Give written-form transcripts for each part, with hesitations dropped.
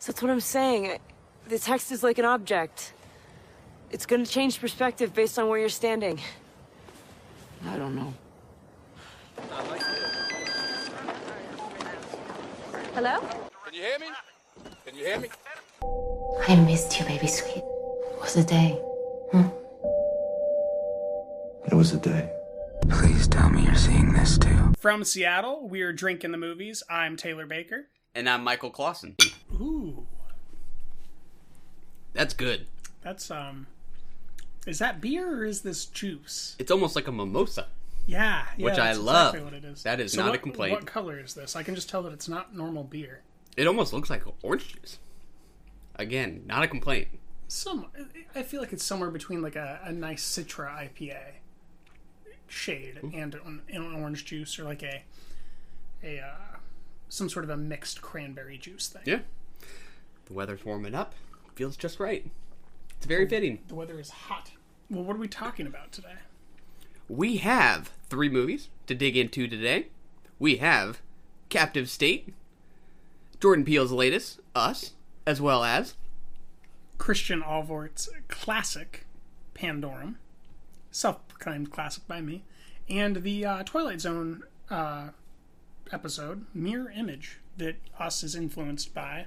So that's what I'm saying. The text is like an object. It's gonna change perspective based on where you're standing. I don't know. Hello? Can you hear me? Can you hear me? I missed you, baby sweet. It was a day. It was a day. Please tell me you're seeing this too. From Seattle, we're Drinking the Movies. I'm Taylor Baker. And I'm Michael Clausen. Ooh. That's good. That's, is that beer or is this juice? It's almost like a mimosa. Yeah, which I that's love. Exactly what it is. That is so not what, a complaint. What color is this? I can just tell that it's not normal beer. It almost looks like orange juice. Again, not a complaint. I feel like it's somewhere between like a nice Citra IPA shade and an orange juice, or like a some sort of a mixed cranberry juice thing. Yeah. The weather's warming up. Feels just right. It's very fitting. The weather is hot. Well, what are we talking about today? We have 3 movies to dig into today. We have Captive State, Jordan Peele's latest, Us, as well as Christian Alvort's classic, Pandorum, self-proclaimed classic by me, and the Twilight Zone episode, Mirror Image, that Us is influenced by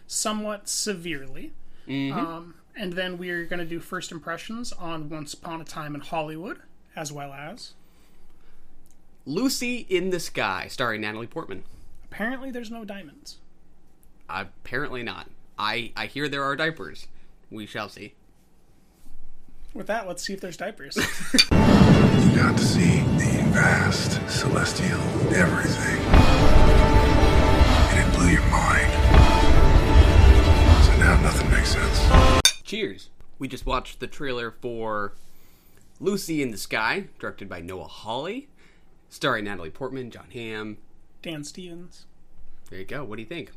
somewhat severely. Mm-hmm. And then we're going to do first impressions on Once Upon a Time in Hollywood, as well as Lucy in the Sky, starring Natalie Portman. Apparently there's no diamonds. Apparently not. I hear there are diapers. We shall see. With that, let's see if there's diapers. You got to see the vast, celestial everything. And it blew your mind. So now nothing makes sense. Cheers. We just watched the trailer for Lucy in the Sky, directed by Noah Hawley, starring Natalie Portman, John Hamm, Dan Stevens. There you go. What do you think?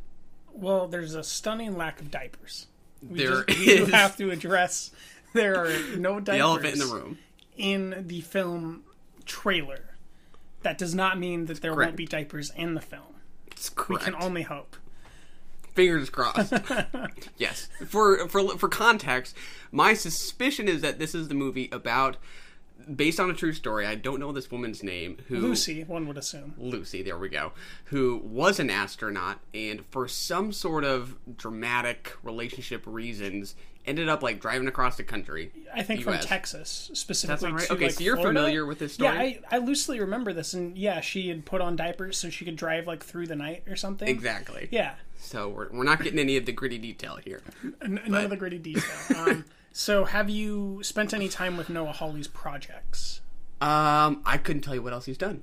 Well, there's a stunning lack of diapers. We is. have to address there are no diapers. The elephant in the room. In the film trailer. That does not mean that there won't be diapers in the film. It's correct. We can only hope. Fingers crossed. Yes. For context, my suspicion is that this is the movie based on a true story. I don't know this woman's name. Lucy, one would assume. Lucy, there we go. Who was an astronaut, and for some sort of dramatic relationship reasons, ended up like driving across the country. I think from Texas, specifically. That's not right. To, okay, like, so you're Florida. familiar with this story? Yeah, I loosely remember this, and yeah, she had put on diapers so she could drive like through the night or something. Exactly. Yeah. So we're not getting any of the gritty detail here. None of the gritty detail. So have you spent any time with Noah Hawley's projects? I couldn't tell you what else he's done.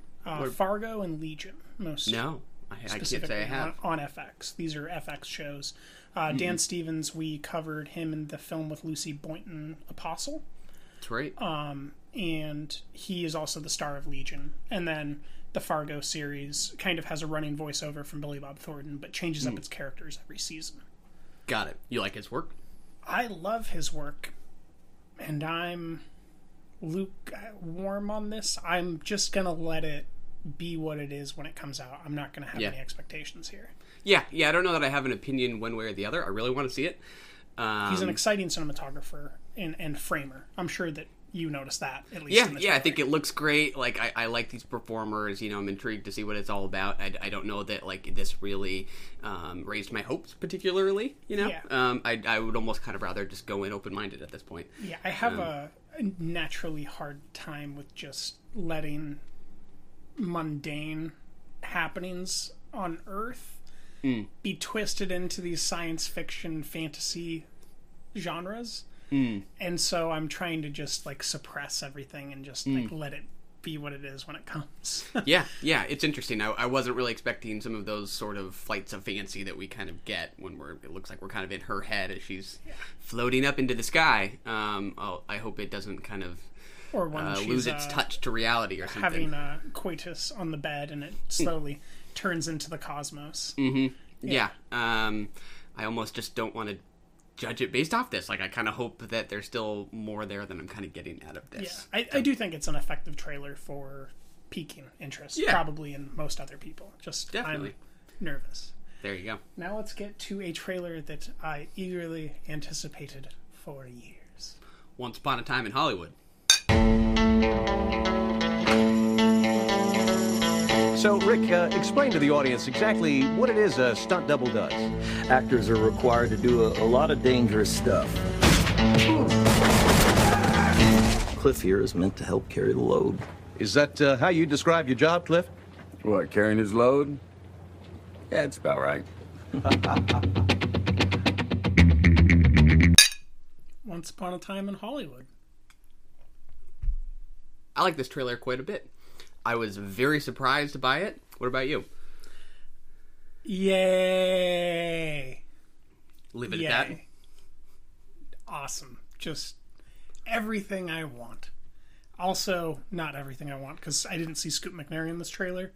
Fargo and Legion, most. No, I can't say I have. On FX. These are FX shows. Dan Stevens, we covered him in the film with Lucy Boynton, Apostle. That's right. And he is also the star of Legion. And then the Fargo series kind of has a running voiceover from Billy Bob Thornton, but changes up its characters every season. Got it. You like his work? I love his work. And I'm lukewarm on this. I'm just going to let it be what it is when it comes out. I'm not going to have any expectations here. Yeah, I don't know that I have an opinion one way or the other. I really want to see it. He's an exciting cinematographer and framer. I'm sure that you noticed that, at least in the trailer. I think it looks great. Like, I like these performers. You know, I'm intrigued to see what it's all about. I don't know that, like, this really raised my hopes particularly, you know? Yeah. I would almost kind of rather just go in open-minded at this point. Yeah, I have a naturally hard time with just letting mundane happenings on Earth be twisted into these science fiction fantasy genres. And so I'm trying to just like suppress everything and just like let it be what it is when it comes. yeah, it's interesting. I wasn't really expecting some of those sort of flights of fancy that we kind of get when it looks like we're kind of in her head as she's floating up into the sky. I hope it doesn't kind of or when lose its touch to reality or something. Having a coitus on the bed and it slowly turns into the cosmos. Yeah. I almost just don't want to judge it based off this. Like, I kind of hope that there's still more there than I'm kind of getting out of this. Yeah, I do think it's an effective trailer for piquing interest, probably in most other people. Just definitely. I'm nervous. There you go. Now let's get to a trailer that I eagerly anticipated for years. Once Upon a Time in Hollywood. So, Rick, explain to the audience exactly what it is a stunt double does. Actors are required to do a lot of dangerous stuff. Cliff here is meant to help carry the load. Is that how you describe your job, Cliff? What, carrying his load? Yeah, it's about right. Once Upon a Time in Hollywood. I like this trailer quite a bit. I was very surprised by it. What about you? Yay! Leave it at that? Awesome. Just everything I want. Also, not everything I want, because I didn't see Scoot McNairy in this trailer,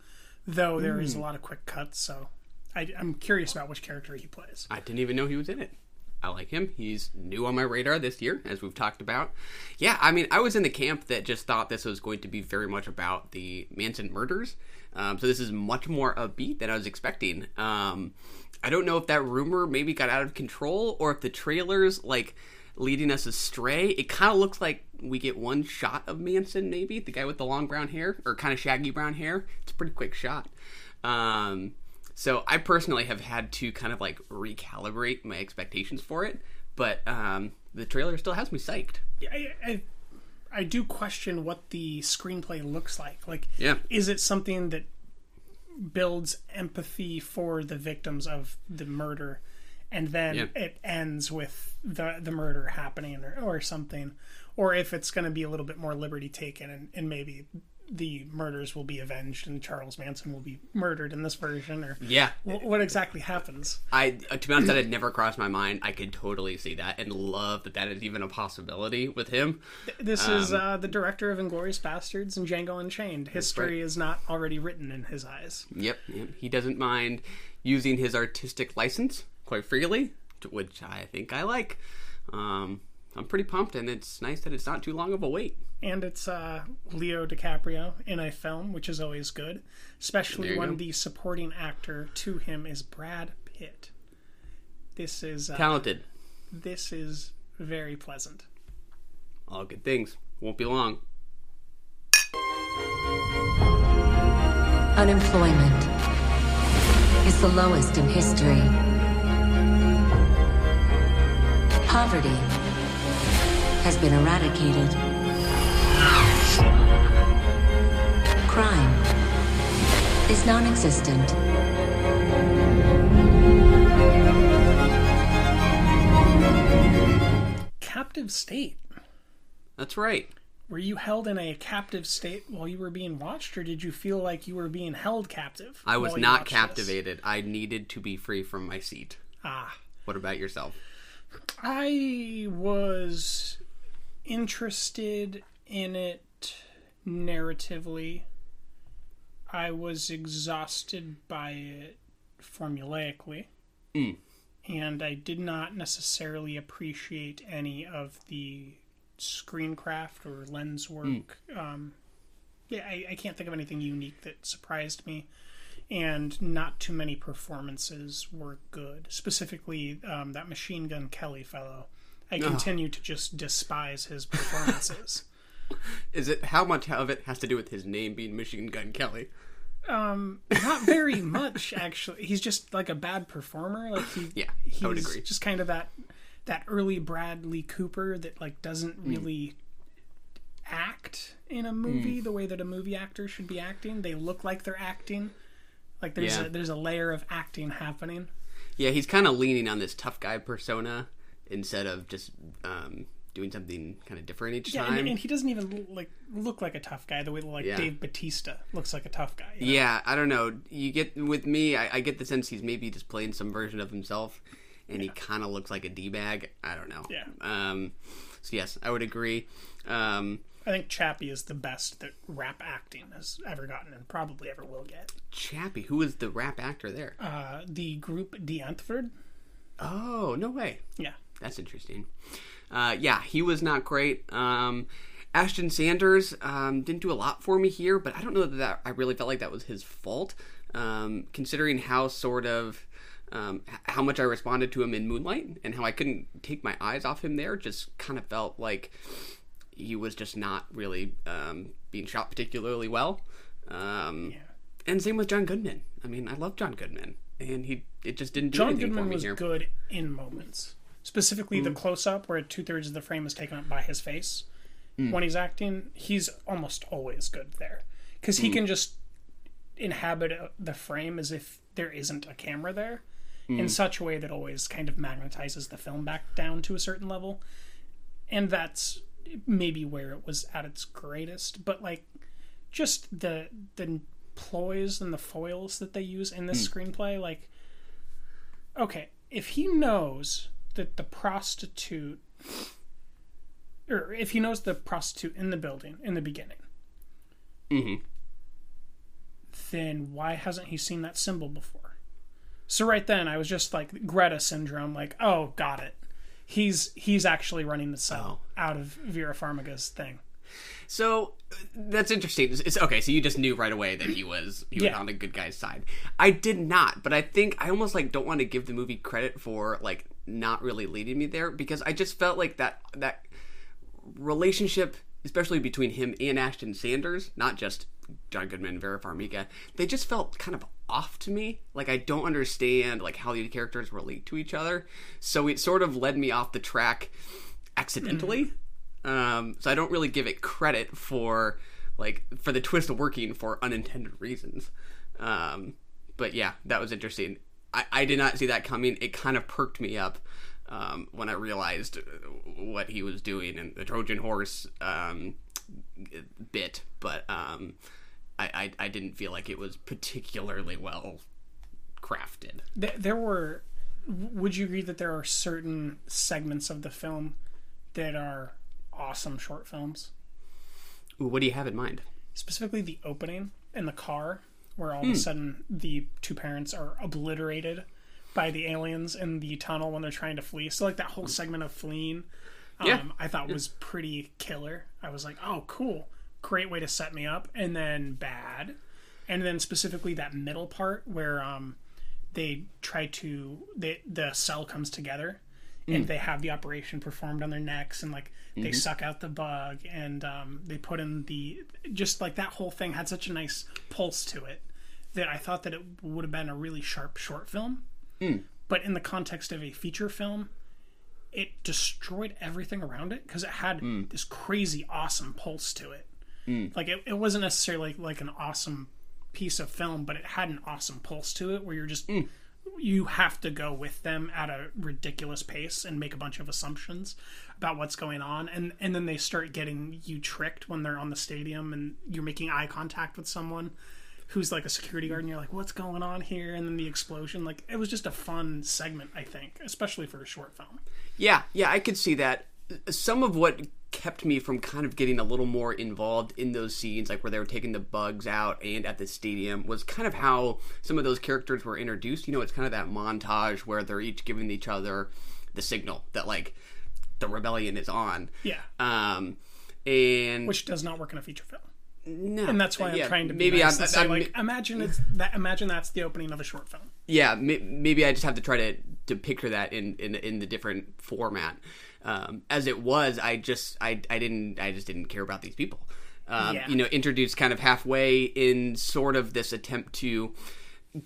though there is a lot of quick cuts, so I'm curious about which character he plays. I didn't even know he was in it. I like him. He's new on my radar this year, as we've talked about. Yeah, I mean, I was in the camp that just thought this was going to be very much about the Manson murders. So this is much more upbeat than I was expecting. I don't know if that rumor maybe got out of control, or if the trailer's, like, leading us astray. It kind of looks like we get one shot of Manson, maybe. The guy with the long brown hair, or kind of shaggy brown hair. It's a pretty quick shot. So I personally have had to kind of like recalibrate my expectations for it, but the trailer still has me psyched. I do question what the screenplay looks like. Like, yeah. Is it something that builds empathy for the victims of the murder, and then it ends with the murder happening or something? Or if it's going to be a little bit more liberty taken, and maybe the murders will be avenged and Charles Manson will be murdered in this version, or what exactly happens? To be honest, that had never crossed my mind. I could totally see that and love that is even a possibility with him. This is the director of Inglourious Bastards and Django Unchained. History is not already written in his eyes. Yep. He doesn't mind using his artistic license quite freely, which I think I like. I'm pretty pumped, and it's nice that it's not too long of a wait. And it's Leo DiCaprio in a film, which is always good, especially when the supporting actor to him is Brad Pitt. This is talented. This is very pleasant. All good things. Won't be long. Unemployment is the lowest in history. Poverty has been eradicated. Crime is non-existent. Captive state. That's right. Were you held in a captive state while you were being watched, or did you feel like you were being held captive? I was not captivated. I needed to be free from my seat. Ah. What about yourself? I was interested in it narratively. I was exhausted by it formulaically. And I did not necessarily appreciate any of the screencraft or lens work. I can't think of anything unique that surprised me. And not too many performances were good. Specifically, that Machine Gun Kelly fellow. I continue to just despise his performances. Is it how much of it has to do with his name being Machine Gun Kelly? Not very much, actually. He's just like a bad performer. Like I would agree. Just kind of that early Bradley Cooper that like doesn't really act in a movie the way that a movie actor should be acting. They look like they're acting. Like there's a layer of acting happening. Yeah, he's kind of leaning on this tough guy persona instead of just doing something kind of different each time. And he doesn't even look like a tough guy the way Dave Bautista looks like a tough guy. You know? Yeah, I don't know. You get with me, I get the sense he's maybe just playing some version of himself, and he kind of looks like a d-bag. I don't know. Yeah. So yes, I would agree. I think Chappie is the best that rap acting has ever gotten and probably ever will get. Chappie? Who is the rap actor there? The group De Antwoord. Oh, no way. Yeah. That's interesting. Yeah, he was not great. Ashton Sanders didn't do a lot for me here, but I don't know that I really felt like that was his fault, considering how sort of How much I responded to him in Moonlight, and how I couldn't take my eyes off him there, just kind of felt like he was just not really being shot particularly well. And same with John Goodman. I mean, I love John Goodman, and it just didn't do anything for me here. John Goodman was good in moments. Specifically the close-up where 2/3 of the frame is taken up by his face. When he's acting, he's almost always good there. Because he can just inhabit the frame as if there isn't a camera there in such a way that always kind of magnetizes the film back down to a certain level. And that's maybe where it was at its greatest. But, like, just the ploys and the foils that they use in this screenplay, like, okay, if he knows that the prostitute, or if he knows the prostitute in the building in the beginning, then why hasn't he seen that symbol before? So right then I was just like Greta syndrome, like, oh, got it. He's actually running the cell out of Vera Farmiga's thing. So that's interesting. It's okay. So you just knew right away that he was on the good guy's side. I did not, but I think I almost like don't want to give the movie credit for like not really leading me there, because I just felt like that relationship, especially between him and Ashton Sanders, not just John Goodman and Vera Farmiga, they just felt kind of off to me. Like I don't understand like how these characters relate to each other. So it sort of led me off the track accidentally. So I don't really give it credit for the twist working for unintended reasons. But yeah, that was interesting. I did not see that coming. It kind of perked me up when I realized what he was doing and the Trojan horse bit. But I didn't feel like it was particularly well crafted. Would you agree that there are certain segments of the film that are awesome short films? Ooh, what do you have in mind? Specifically the opening in the car, where all of a sudden the two parents are obliterated by the aliens in the tunnel when they're trying to flee. So like that whole segment of fleeing, I thought was pretty killer. I was like, oh, cool. Great way to set me up. And then bad. And then specifically that middle part where they try to... the cell comes together and they have the operation performed on their necks, and like they suck out the bug, and they put in the... Just like that whole thing had such a nice pulse to it that I thought that it would have been a really sharp short film. But in the context of a feature film, it destroyed everything around it because it had this crazy awesome pulse to it. Like it wasn't necessarily like an awesome piece of film, but it had an awesome pulse to it where you're just you have to go with them at a ridiculous pace and make a bunch of assumptions about what's going on, and then they start getting you tricked when they're on the stadium and you're making eye contact with someone who's like a security guard, and you're like, what's going on here? And then the explosion, like, it was just a fun segment, I think, especially for a short film. Yeah, I could see that. Some of what kept me from kind of getting a little more involved in those scenes, like where they were taking the bugs out and at the stadium, was kind of how some of those characters were introduced. You know, it's kind of that montage where they're each giving each other the signal that, like, the rebellion is on. Yeah. And which does not work in a feature film. No, and that's why I'm trying to be nice and say, like, imagine that's the opening of a short film. Yeah, maybe I just have to try to picture that in the different format. As it was, I just didn't care about these people. You know, introduced kind of halfway in sort of this attempt to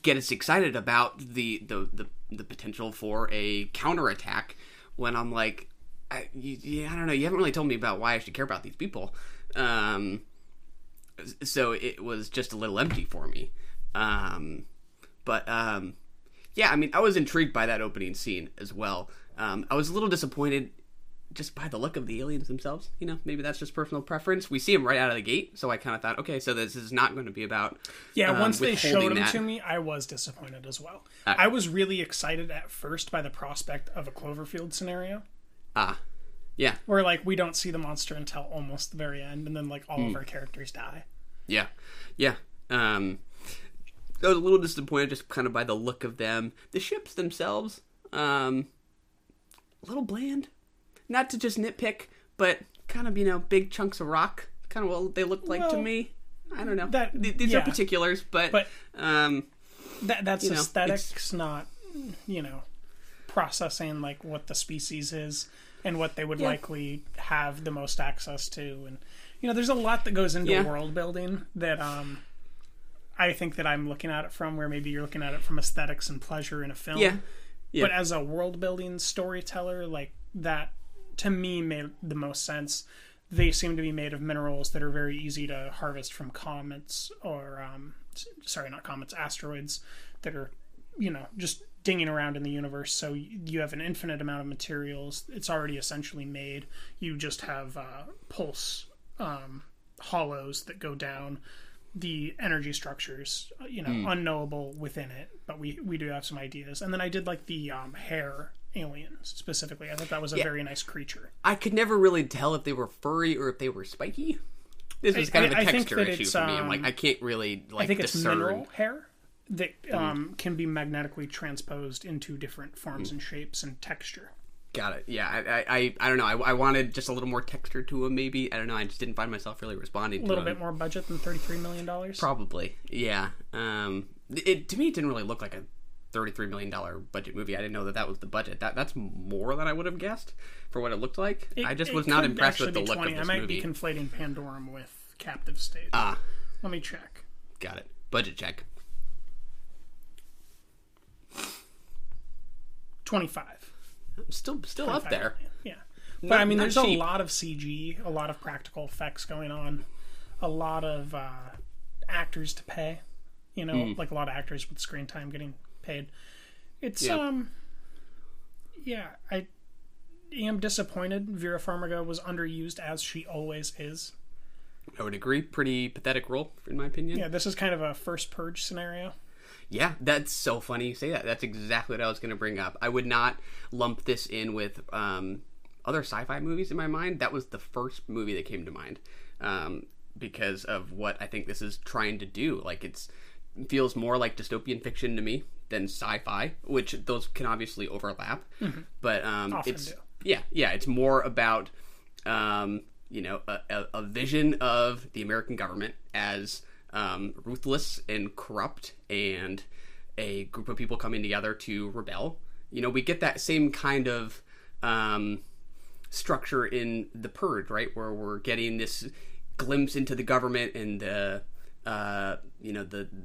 get us excited about the potential for a counterattack. When I'm like, I don't know, you haven't really told me about why I should care about these people. So it was just a little empty for me. But yeah, I mean, I was intrigued by that opening scene as well. I was a little disappointed just by the look of the aliens themselves. You know, maybe that's just personal preference. We see them right out of the gate, so I kind of thought, okay, so this is not going to be about... Yeah, once they showed them to me, I was disappointed as well. I was really excited at first by the prospect of a Cloverfield scenario. Yeah. Where, like, we don't see the monster until almost the very end, and then, like, all of our characters die. Yeah. I was a little disappointed just kind of by the look of them. The ships themselves, a little bland. Not to just nitpick, but kind of, you know, big chunks of rock. Kind of what they look like to me. I don't know. These are particulars, but that's aesthetics, not processing like what the species is and what they would likely have the most access to. And there's a lot that goes into world building that I think that I'm looking at it from where maybe you're looking at it from aesthetics and pleasure in a film. But as a world building storyteller, like that to me made the most sense. They seem to be made of minerals that are very easy to harvest from comets or not comets, asteroids that are just dinging around in the universe. So you have an infinite amount of materials. It's already essentially made. You just have pulse hollows that go down. The energy structures, unknowable within it, but we do have some ideas. And then I did like the hair aliens specifically. I thought that was a very nice creature. I could never really tell if they were furry or if they were spiky. This is kind of a texture issue for me. I'm like, I can't really I think it's discern. mineral hair that can be magnetically transposed into different forms and shapes and texture. Got it. Yeah, I don't know. I wanted just a little more texture to them, maybe. I don't know. I just didn't find myself really responding to them. A little bit more budget than $33 million? Probably, yeah. To me, it didn't really look like a $33 million budget movie. I didn't know that was the budget. That's more than I would have guessed for what it looked like. I just was not impressed with the look of this movie. I might be conflating Pandorum with Captive State. Let me check. Got it. Budget check. 25. Still up there. Yeah. But I mean, there's a lot of CG, a lot of practical effects going on, a lot of actors to pay, like a lot of actors with screen time getting paid. It's, I am disappointed Vera Farmiga was underused as she always is. I would agree. Pretty pathetic role, in my opinion. Yeah, this is kind of a first Purge scenario. Yeah, that's so funny you say that. That's exactly what I was going to bring up. I would not lump this in with other sci-fi movies in my mind. That was the first movie that came to mind because of what I think this is trying to do. Like, it feels more like dystopian fiction to me than sci-fi, which those can obviously overlap. Mm-hmm. But it's do. Yeah, it's more about a vision of the American government as ruthless and corrupt, and a group of people coming together to rebel. We get that same kind of structure in The Purge, right? Where we're getting this glimpse into the government and the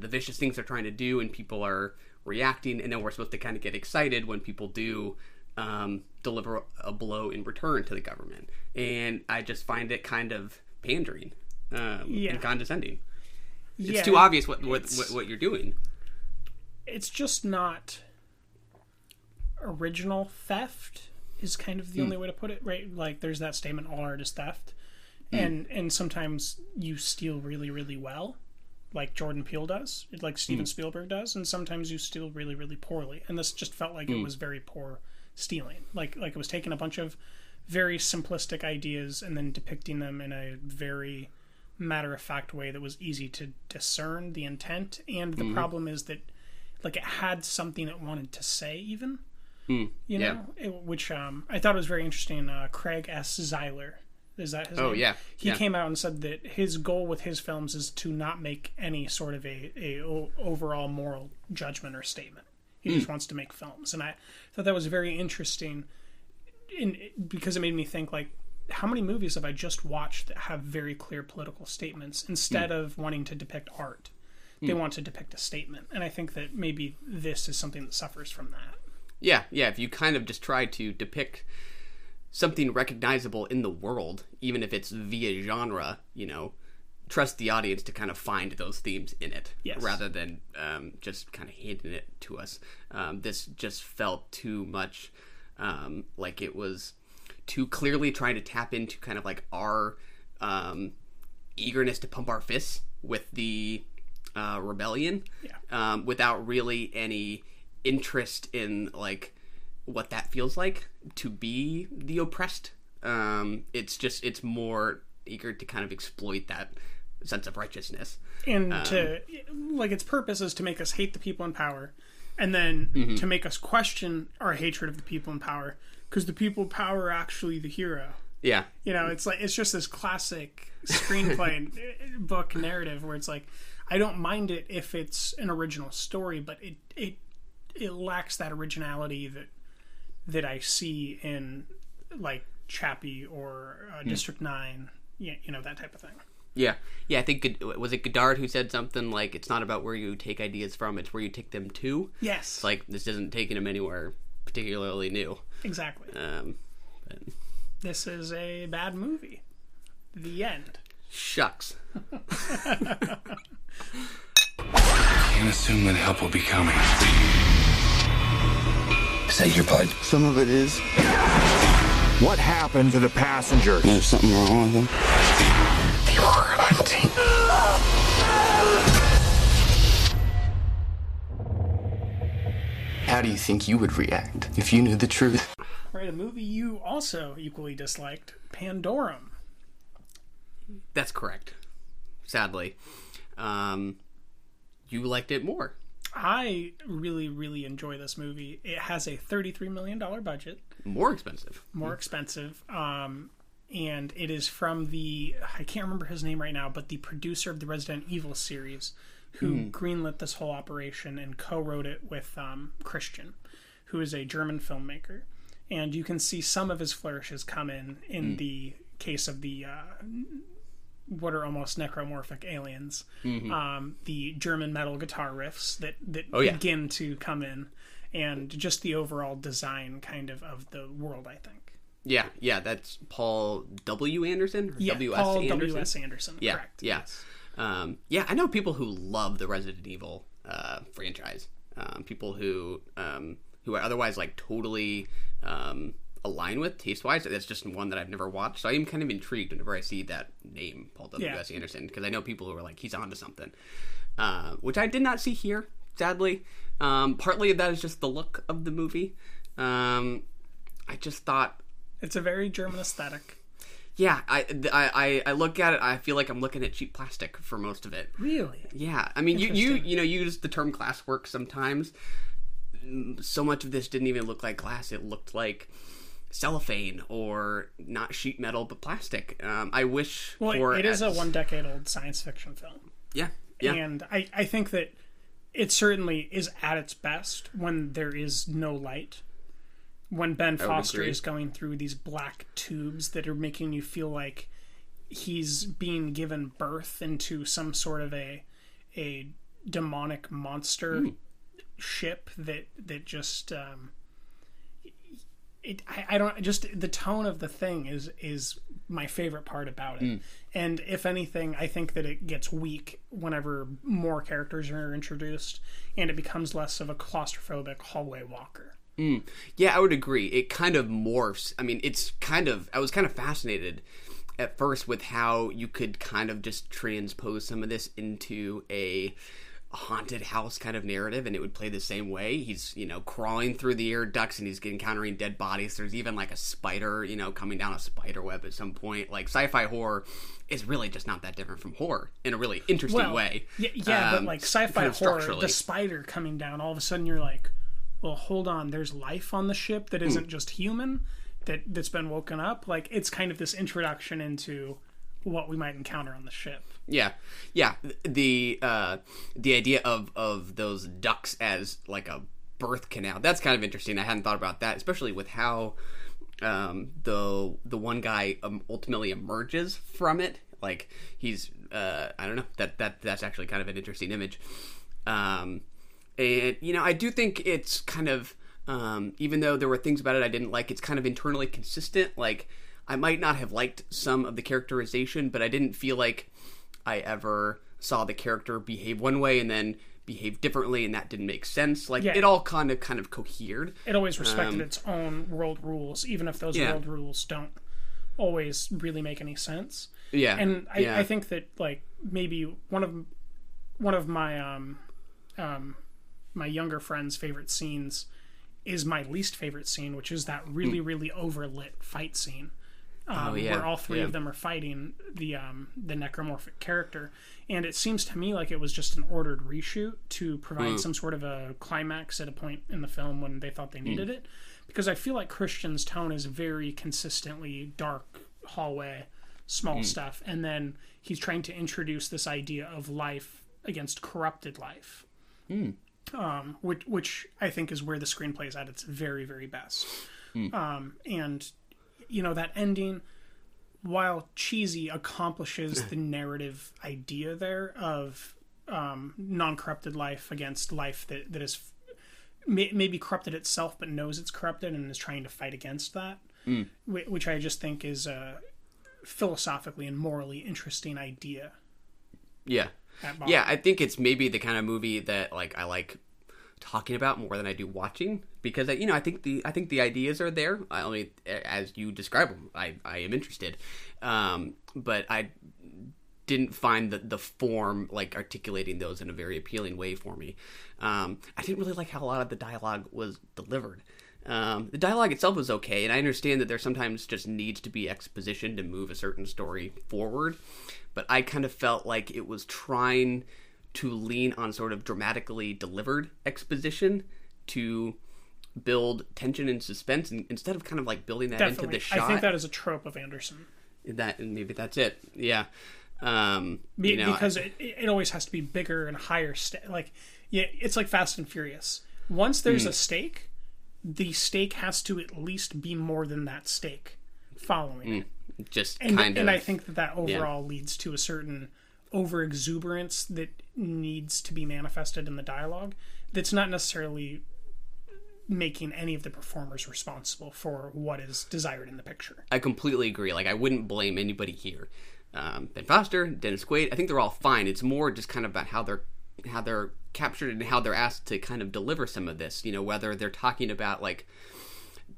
vicious things they're trying to do, and people are reacting, and then we're supposed to kind of get excited when people do deliver a blow in return to the government. And I just find it kind of pandering and condescending. It's too obvious what you're doing. It's just not original theft is kind of the only way to put it, right? Like, there's that statement, all art is theft. And sometimes you steal really, really well, like Jordan Peele does, like Steven Spielberg does, and sometimes you steal really, really poorly. And this just felt like it was very poor stealing. Like it was taking a bunch of very simplistic ideas and then depicting them in a very matter-of-fact way that was easy to discern the intent. And the problem is that, like, it had something it wanted to say, even. Which I thought was very interesting. Craig S. Zeiler, is that his name? Oh, yeah. He came out and said that his goal with his films is to not make any sort of a overall moral judgment or statement. He just wants to make films. And I thought that was very interesting because it made me think, like, how many movies have I just watched that have very clear political statements instead of wanting to depict art? They want to depict a statement. And I think that maybe this is something that suffers from that. Yeah. If you kind of just try to depict something recognizable in the world, even if it's via genre, trust the audience to kind of find those themes in it, rather than just kind of handing it to us. This just felt too much like it was too clearly trying to tap into kind of like our eagerness to pump our fists with the rebellion, without really any interest in like what that feels like to be the oppressed. It's more eager to kind of exploit that sense of righteousness, and to like its purpose is to make us hate the people in power, and then to make us question our hatred of the people in power, because the people in power are actually the hero. Yeah, it's like it's just this classic screenplay book narrative where it's like, I don't mind it if it's an original story, but it it lacks that originality that I see in like Chappie or District 9, that type of thing. Yeah, I think, was it Godard who said something like, it's not about where you take ideas from, it's where you take them to? Yes. It's like, this isn't taking them anywhere particularly new. Exactly. But... This is a bad movie. The end. Shucks. Can't assume that help will be coming. Is that your blood? Some of it is. What happened to the passengers? There's something wrong with them. They were hunting. How do you think you would react if you knew the truth? Right, a movie you also equally disliked, Pandorum. That's correct. Sadly. You liked it more. I really, really enjoy this movie. It has a $33 million budget. More expensive. More expensive. And it is from I can't remember his name right now, but the producer of the Resident Evil series, who greenlit this whole operation and co-wrote it with Christian, who is a German filmmaker. And you can see some of his flourishes come in the case of the what are almost necromorphic aliens, the German metal guitar riffs that begin to come in, and just the overall design kind of the world, I think. Yeah, that's Paul W. Anderson? Or W.S. Paul Anderson? W.S. Anderson, yeah, correct. Yeah. Yes. I know people who love the Resident Evil franchise. People who are otherwise like totally align with taste-wise. That's just one that I've never watched. So I am kind of intrigued whenever I see that name, Paul W.S. Anderson, because I know people who are like, he's onto something. Which I did not see here, sadly. Partly that is just the look of the movie. I just thought... It's a very German aesthetic. Yeah, I look at it, I feel like I'm looking at cheap plastic for most of it. Really? Yeah. I mean, you use the term glasswork sometimes. So much of this didn't even look like glass. It looked like cellophane, or not sheet metal, but plastic. I wish it is a 1-decade-old science fiction film. Yeah. And I think that it certainly is at its best when there is no light. When Ben Foster is going through these black tubes that are making you feel like he's being given birth into some sort of a demonic monster ship that just the tone of the thing is my favorite part about it. And if anything, I think that it gets weak whenever more characters are introduced and it becomes less of a claustrophobic hallway walker. Yeah, I would agree. It kind of morphs. I mean, I was kind of fascinated at first with how you could kind of just transpose some of this into a haunted house kind of narrative, and it would play the same way. He's, crawling through the air ducts, and he's encountering dead bodies. There's even like a spider, coming down a spider web at some point. Like, sci-fi horror is really just not that different from horror in a really interesting way. Yeah, but like sci-fi horror, the spider coming down, all of a sudden you're like, well, hold on, there's life on the ship that isn't just human, that's been woken up. Like, it's kind of this introduction into what we might encounter on the ship. Yeah. The idea of those ducts as like a birth canal, that's kind of interesting. I hadn't thought about that, especially with how the one guy ultimately emerges from it. Like, he's I don't know, that's actually kind of an interesting image. And, I do think it's kind of, even though there were things about it I didn't like, it's kind of internally consistent. Like, I might not have liked some of the characterization, but I didn't feel like I ever saw the character behave one way and then behave differently, and that didn't make sense. Like, it all kind of cohered. It always respected its own world rules, even if those world rules don't always really make any sense. Yeah. And I think that, like, maybe one of my my younger friend's favorite scenes is my least favorite scene, which is that really, really overlit fight scene. Where all three of them are fighting the necromorphic character. And it seems to me like it was just an ordered reshoot to provide some sort of a climax at a point in the film when they thought they needed it. Because I feel like Christian's tone is very consistently dark, hallway, small stuff. And then he's trying to introduce this idea of life against corrupted life. which I think is where the screenplay is at its very, very best. And, you know, that ending, while cheesy, accomplishes the narrative idea there of non-corrupted life against life that is maybe corrupted itself but knows it's corrupted and is trying to fight against that, which I just think is a philosophically and morally interesting idea. Yeah, I think it's maybe the kind of movie that like I like talking about more than I do watching, because you know, I think the ideas are there. I mean, as you describe them, I am interested, but I didn't find the form like articulating those in a very appealing way for me. I didn't really like how a lot of the dialogue was delivered. The dialogue itself was okay, and I understand that there sometimes just needs to be exposition to move a certain story forward, but I kind of felt like it was trying to lean on sort of dramatically delivered exposition to build tension and suspense, and instead of kind of like building that into the shot. I think that is a trope of Anderson. And maybe that's it. Yeah. Because it always has to be bigger and higher. It's like Fast and Furious. Once there's a stake, the stake has to at least be more than that stake following it. And I think that overall leads to a certain over exuberance that needs to be manifested in the dialogue. That's not necessarily making any of the performers responsible for what is desired in the picture. I completely agree. Like, I wouldn't blame anybody here. Ben Foster, Dennis Quaid, I think they're all fine. It's more just kind of about how they're captured and how they're asked to kind of deliver some of this. You know, whether they're talking about like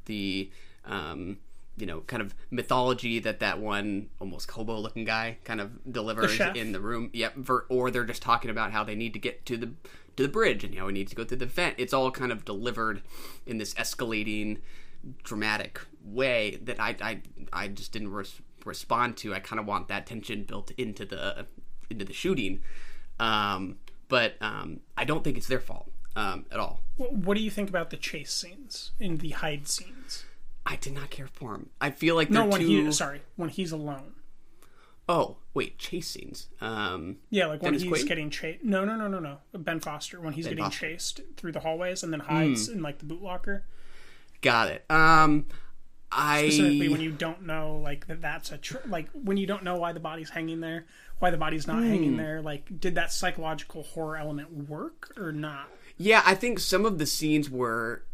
the kind of mythology that one almost hobo-looking guy kind of delivers in the room. Yep. Or they're just talking about how they need to get to the bridge and how he needs to go through the vent. It's all kind of delivered in this escalating, dramatic way that I just didn't respond to. I kind of want that tension built into the shooting, but I don't think it's their fault at all. What do you think about the chase scenes in the hide scenes? I did not care for him. I feel like when he's alone. Oh wait, chase scenes. Yeah, like when he's getting chased. No. Ben Foster when he's getting chased through the hallways and then hides in like the boot locker. Got it. Specifically when you don't know like that's when you don't know why the body's hanging there, why the body's not hanging there. Like, did that psychological horror element work or not? Yeah, I think some of the scenes were.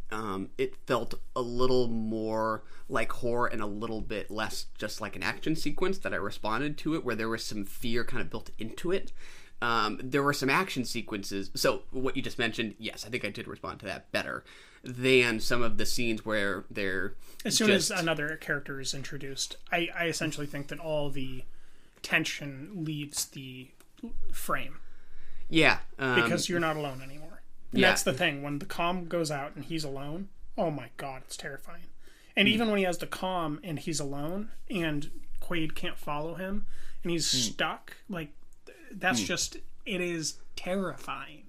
It felt a little more like horror and a little bit less just like an action sequence that I responded to it, where there was some fear kind of built into it. There were some action sequences. So what you just mentioned, yes, I think I did respond to that better than some of the scenes where they're as soon as another character is introduced. I essentially think that all the tension leaves the frame. Yeah. Because you're not alone anymore. And that's the thing. When the comm goes out and he's alone, oh my god, it's terrifying. And even when he has the comm and he's alone and Quaid can't follow him and he's stuck, like, that's just, it is terrifying.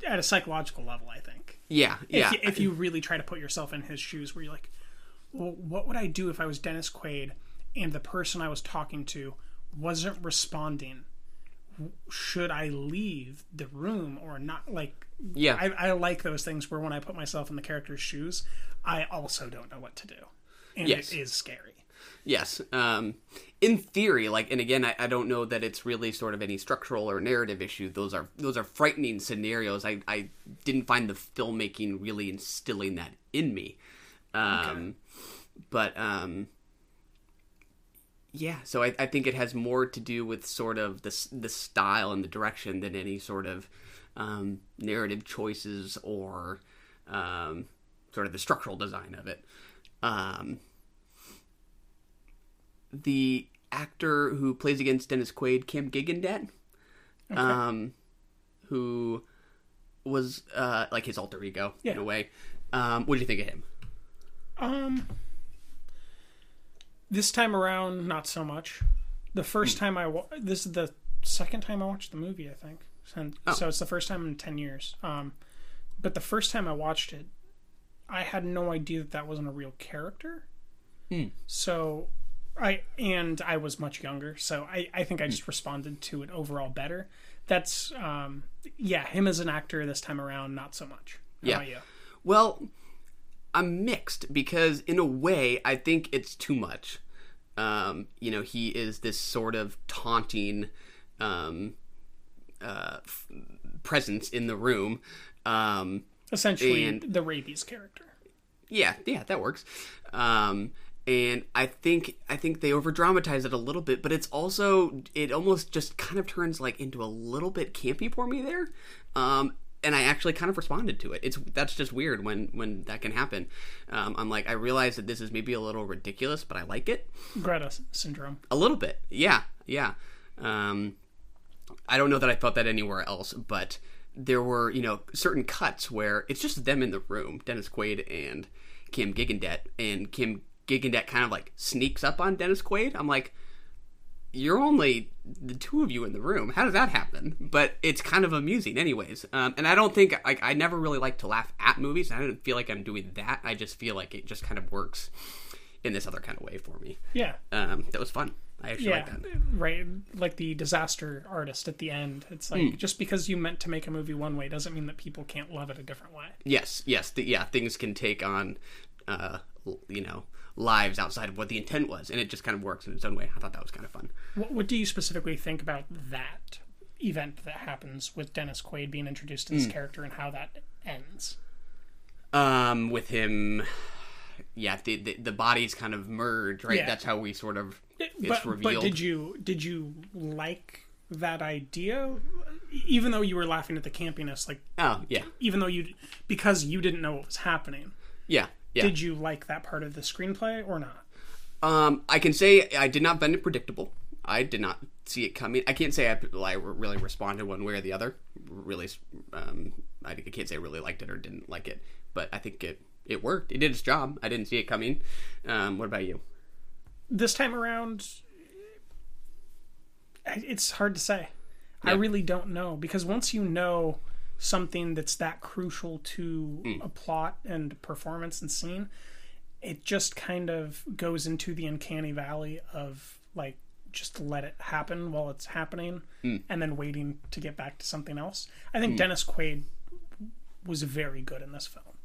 At a psychological level, I think. Yeah. If you really try to put yourself in his shoes, where you're like, well, what would I do if I was Dennis Quaid and the person I was talking to wasn't responding? Should I leave the room or not? Like, I like those things where when I put myself in the character's shoes, I also don't know what to do. And it is scary. Yes. In theory, like, and again, I don't know that it's really sort of any structural or narrative issue. Those are frightening scenarios. I didn't find the filmmaking really instilling that in me. But yeah, so I think it has more to do with sort of the style and the direction than any sort of narrative choices or sort of the structural design of it. The actor who plays against Dennis Quaid, Kim Gigandet, who was like his alter ego in a way. What do you think of him? This time around, not so much. The first time this is the second time I watched the movie, I think. So it's the first time in 10 years. But the first time I watched it, I had no idea that wasn't a real character. So I was much younger, so I think I just responded to it overall better. That's him as an actor this time around, not so much. How about you? Well, I'm mixed because in a way I think it's too much. He is this sort of taunting presence in the room. Essentially, the rabies character. Yeah, that works. And I think they over dramatize it a little bit, but it almost just kind of turns like into a little bit campy for me there. And I actually kind of responded to it. That's just weird when that can happen. I'm like, I realize that this is maybe a little ridiculous, but I like it. Greta syndrome. A little bit, yeah. I don't know that I felt that anywhere else, but there were, certain cuts where it's just them in the room, Dennis Quaid and Kim Gigandet, and Kim Gigandet kind of like sneaks up on Dennis Quaid. I'm like, you're only the two of you in the room. How does that happen? But it's kind of amusing anyways. And I don't think, I never really like to laugh at movies. I don't feel like I'm doing that. I just feel like it just kind of works in this other kind of way for me. Yeah. That was fun. I actually like that. Right. Like the disaster artist at the end. It's like, just because you meant to make a movie one way doesn't mean that people can't love it a different way. Yes. Things can take on, lives outside of what the intent was, and it just kind of works in its own way. I thought that was kind of fun. What do you specifically think about that event that happens with Dennis Quaid being introduced to this character and how that ends? With him, the bodies kind of merge, right? That's how we sort of it's revealed. But did you like that idea, even though you were laughing at the campiness? Like, oh yeah, even though because you didn't know what was happening. Yeah. Did you like that part of the screenplay or not? I can say I did not find it predictable. I did not see it coming. I can't say I really responded one way or the other. Really, I can't say I really liked it or didn't like it. But I think it worked. It did its job. I didn't see it coming. What about you? This time around, it's hard to say. Yeah. I really don't know. Because once you know something that's that crucial to a plot and performance and scene, it just kind of goes into the uncanny valley of like, just let it happen while it's happening and then waiting to get back to something else. I think Dennis Quaid was very good in this film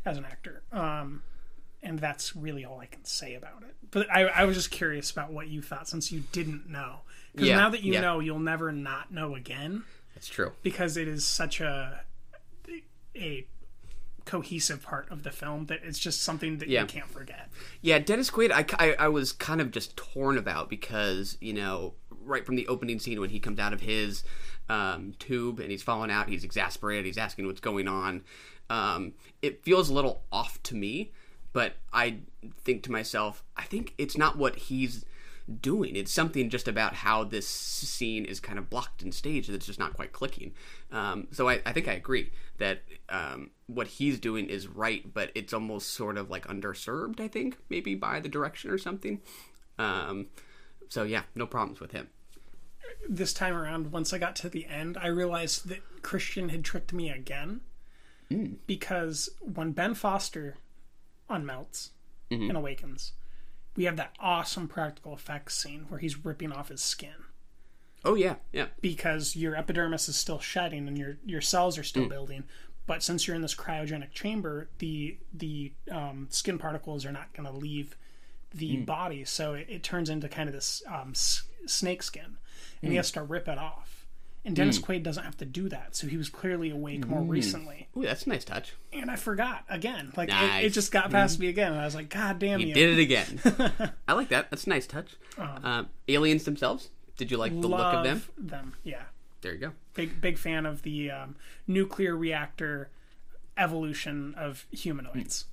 as an actor, and that's really all I can say about it. But I was just curious about what you thought, since you didn't know, because now that you know, you'll never not know again. That's true. Because it is such a cohesive part of the film that it's just something that you can't forget. Yeah, Dennis Quaid, I was kind of just torn about because, right from the opening scene when he comes out of his tube and he's falling out, he's exasperated, he's asking what's going on. It feels a little off to me, but I think to myself, I think it's not what he's doing. It's something just about how this scene is kind of blocked and staged that's just not quite clicking. So I think I agree that what he's doing is right, but it's almost sort of like underserved, I think, maybe by the direction or something. So yeah, no problems with him. This time around, once I got to the end, I realized that Christian had tricked me again. Because when Ben Foster unmelts and awakens, we have that awesome practical effects scene where he's ripping off his skin. Oh, yeah. Because your epidermis is still shedding and your cells are still building. But since you're in this cryogenic chamber, the skin particles are not going to leave the body. So it turns into kind of this snake skin. And he has to rip it off. And Dennis Quaid doesn't have to do that. So he was clearly awake more recently. Ooh, that's a nice touch. And I forgot again. Like, nice. it just got past me again. And I was like, God damn you. You did it again. I like that. That's a nice touch. Aliens themselves? Did you like the look of them? Yeah. There you go. Big fan of the nuclear reactor evolution of humanoids.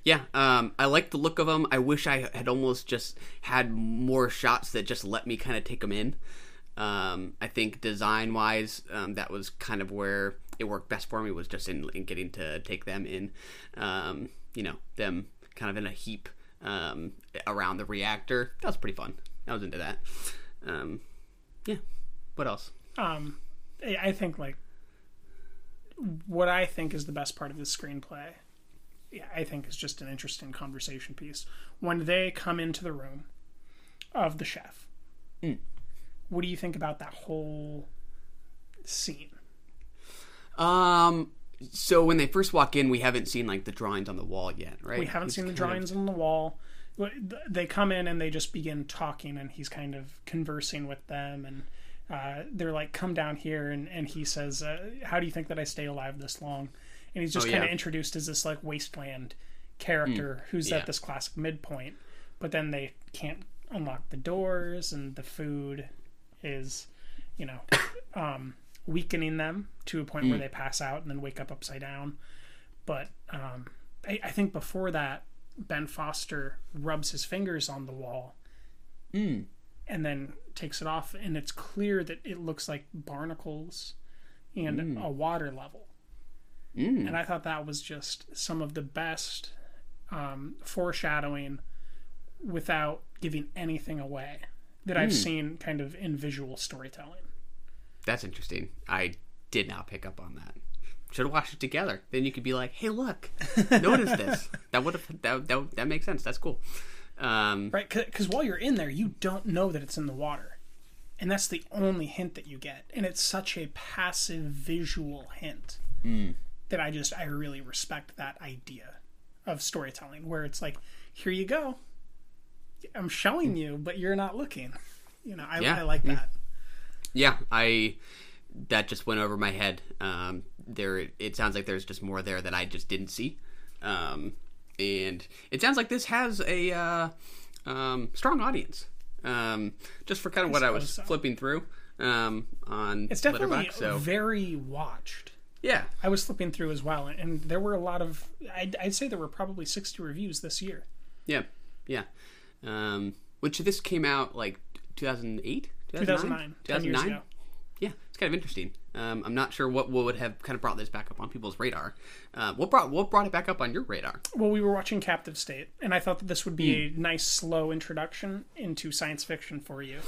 Yeah, I like the look of them. I wish I had almost just had more shots that just let me kind of take them in. I think design-wise, that was kind of where it worked best for me, was just in getting to take them in, them kind of in a heap around the reactor. That was pretty fun. I was into that. Yeah. What else? I think, like, what I think is the best part of this screenplay, I think is just an interesting conversation piece. When they come into the room of the chef, what do you think about that whole scene? So when they first walk in, we haven't seen like the drawings on the wall yet, right? We haven't seen the drawings on the wall. They come in and they just begin talking, and he's kind of conversing with them, and they're like, come down here, and he says, how do you think that I stay alive this long? And he's just kind of introduced as this like wasteland character who's at this classic midpoint, but then they can't unlock the doors, and the food is, you know, weakening them to a point where they pass out and then wake up upside down. But I think before that, Ben Foster rubs his fingers on the wall and then takes it off, and it's clear that it looks like barnacles and a water level. And I thought that was just some of the best foreshadowing without giving anything away that I've seen kind of in visual storytelling. That's interesting. I did not pick up on that. Should have watched it together. Then you could be like, "Hey, look, notice this." That makes sense. That's cool. Right? Because while you're in there, you don't know that it's in the water, and that's the only hint that you get. And it's such a passive visual hint that I really respect that idea of storytelling, where it's like, "Here you go. I'm showing you, but you're not looking." You know, I like that. Yeah, that just went over my head. It sounds like there's just more there that I just didn't see. And it sounds like this has a strong audience. Just for kind of what I was flipping through on it's definitely very watched. Yeah. I was flipping through as well, and there were a lot of... I'd say there were probably 60 reviews this year. Yeah, yeah. Which this came out like 2008? 2009. 10 years ago. Yeah, it's kind of interesting. I'm not sure what would have kind of brought this back up on people's radar. What brought it back up on your radar? Well, we were watching Captive State, and I thought that this would be a nice, slow introduction into science fiction for you,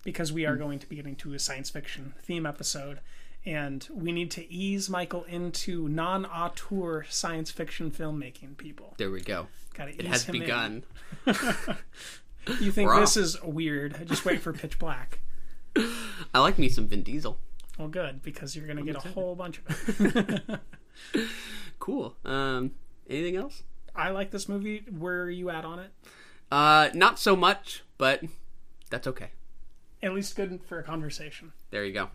because we are going to be getting to a science fiction theme episode, and we need to ease Michael into non-auteur science fiction filmmaking, people. There we go. It has begun. You think this is weird? Just wait for Pitch Black. I like me some Vin Diesel. Well, good, because you're going to get a whole bunch of it. Cool. Anything else? I like this movie. Where are you at on it? Not so much, but that's okay. At least good for a conversation. There you go.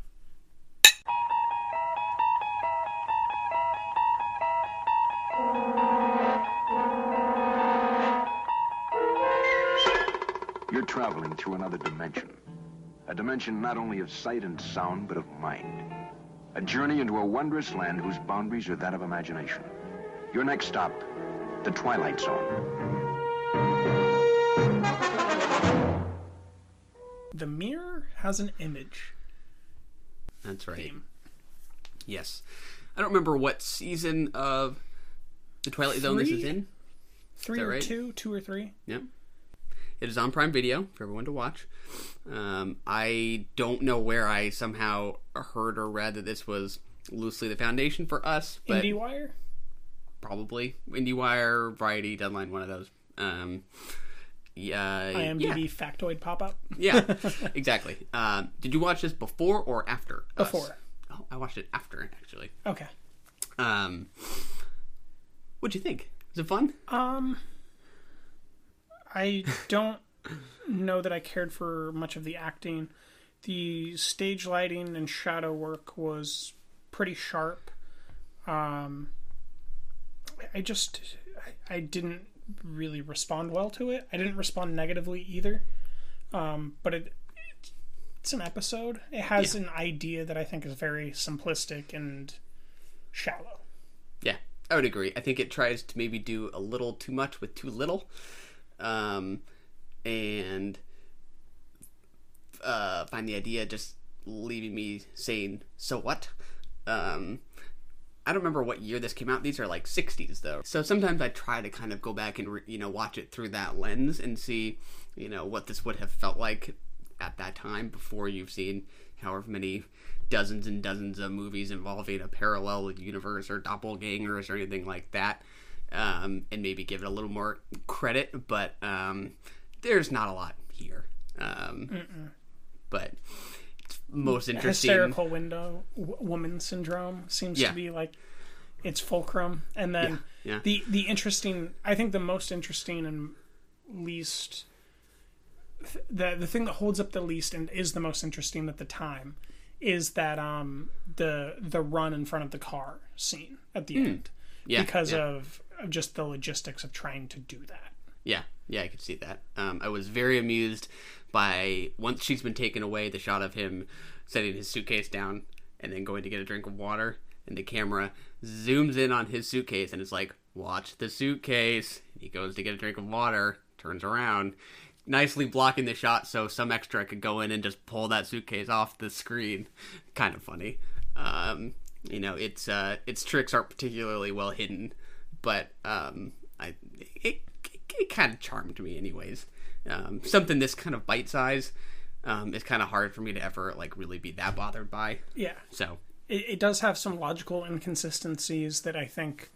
You're traveling through another dimension. A dimension not only of sight and sound, but of mind. A journey into a wondrous land whose boundaries are that of imagination. Your next stop, the Twilight Zone. The mirror has an image. That's right. Theme. Yes. I don't remember what season of the Twilight Zone this is in. 3 or right? 2 or 3. Yep. It is on Prime Video for everyone to watch. I don't know where I somehow heard or read that this was loosely the foundation for us. But IndieWire? Probably. IndieWire, Variety, Deadline, one of those. IMDb factoid pop-up? Yeah, exactly. Did you watch this before or after us? Before. Oh, I watched it after, actually. Okay. What'd you think? Was it fun? I don't know that I cared for much of the acting. The stage lighting and shadow work was pretty sharp. I didn't really respond well to it. I didn't respond negatively either. But it's an episode. It has an idea that I think is very simplistic and shallow. Yeah, I would agree. I think it tries to maybe do a little too much with too little. And find the idea just leaving me saying, so what? I don't remember what year this came out. These are like 60s though. So sometimes I try to kind of go back and, watch it through that lens and see, what this would have felt like at that time before you've seen however many dozens and dozens of movies involving a parallel universe or doppelgangers or anything like that. And maybe give it a little more credit, but there's not a lot here. But most interesting. Hysterical window woman syndrome seems to be like its fulcrum. And then the interesting, I think the most interesting and least, the thing that holds up the least and is the most interesting at the time is that the run in front of the car scene at the end. Because of just the logistics of trying to do that. Yeah, I could see that. I was very amused by, once she's been taken away, the shot of him setting his suitcase down and then going to get a drink of water, and the camera zooms in on his suitcase, and it's like, watch the suitcase. He goes to get a drink of water, turns around, nicely blocking the shot so some extra could go in and just pull that suitcase off the screen. Kind of funny. Its tricks aren't particularly well hidden, but it kind of charmed me anyways. Something this kind of bite-size is kind of hard for me to ever like really be that bothered by. Yeah. So it does have some logical inconsistencies that I think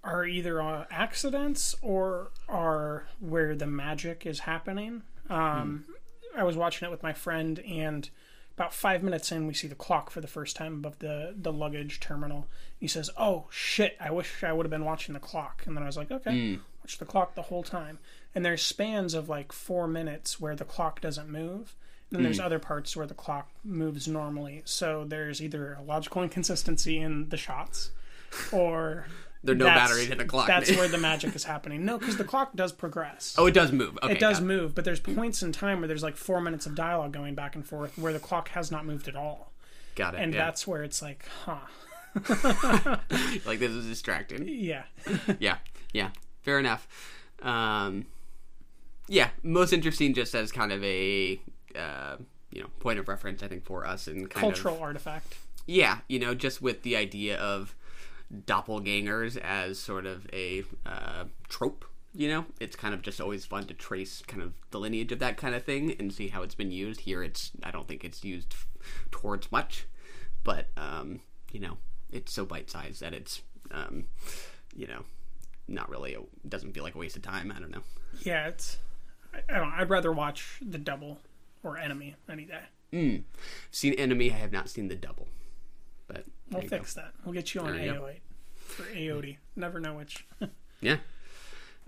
are either accidents or are where the magic is happening. I was watching it with my friend, and about 5 minutes in, we see the clock for the first time above the luggage terminal. He says, "Oh, shit, I wish I would have been watching the clock." And then I was like, okay, watch the clock the whole time. And there's spans of like 4 minutes where the clock doesn't move. And then there's other parts where the clock moves normally. So there's either a logical inconsistency in the shots, or... There's no battery in the clock. That's where the magic is happening. No, because the clock does progress. Oh, it does move. Okay, it does move, but there's points in time where there's like 4 minutes of dialogue going back and forth where the clock has not moved at all. Got it. And that's where it's like, like, this is distracting. Yeah. Yeah. Fair enough. Most interesting just as kind of a, point of reference, I think, for us. And cultural artifact. Yeah, just with the idea of doppelgangers as sort of a trope, it's kind of just always fun to trace kind of the lineage of that kind of thing and see how it's been used. Here I don't think it's used towards much, but it's so bite-sized that it's not really doesn't feel like a waste of time. I don't know. Yeah, I'd rather watch The Double or Enemy any day. Seen Enemy. I have not seen The Double. But we'll fix that. We'll get you on AO8 for AOD. Never know which. Yeah.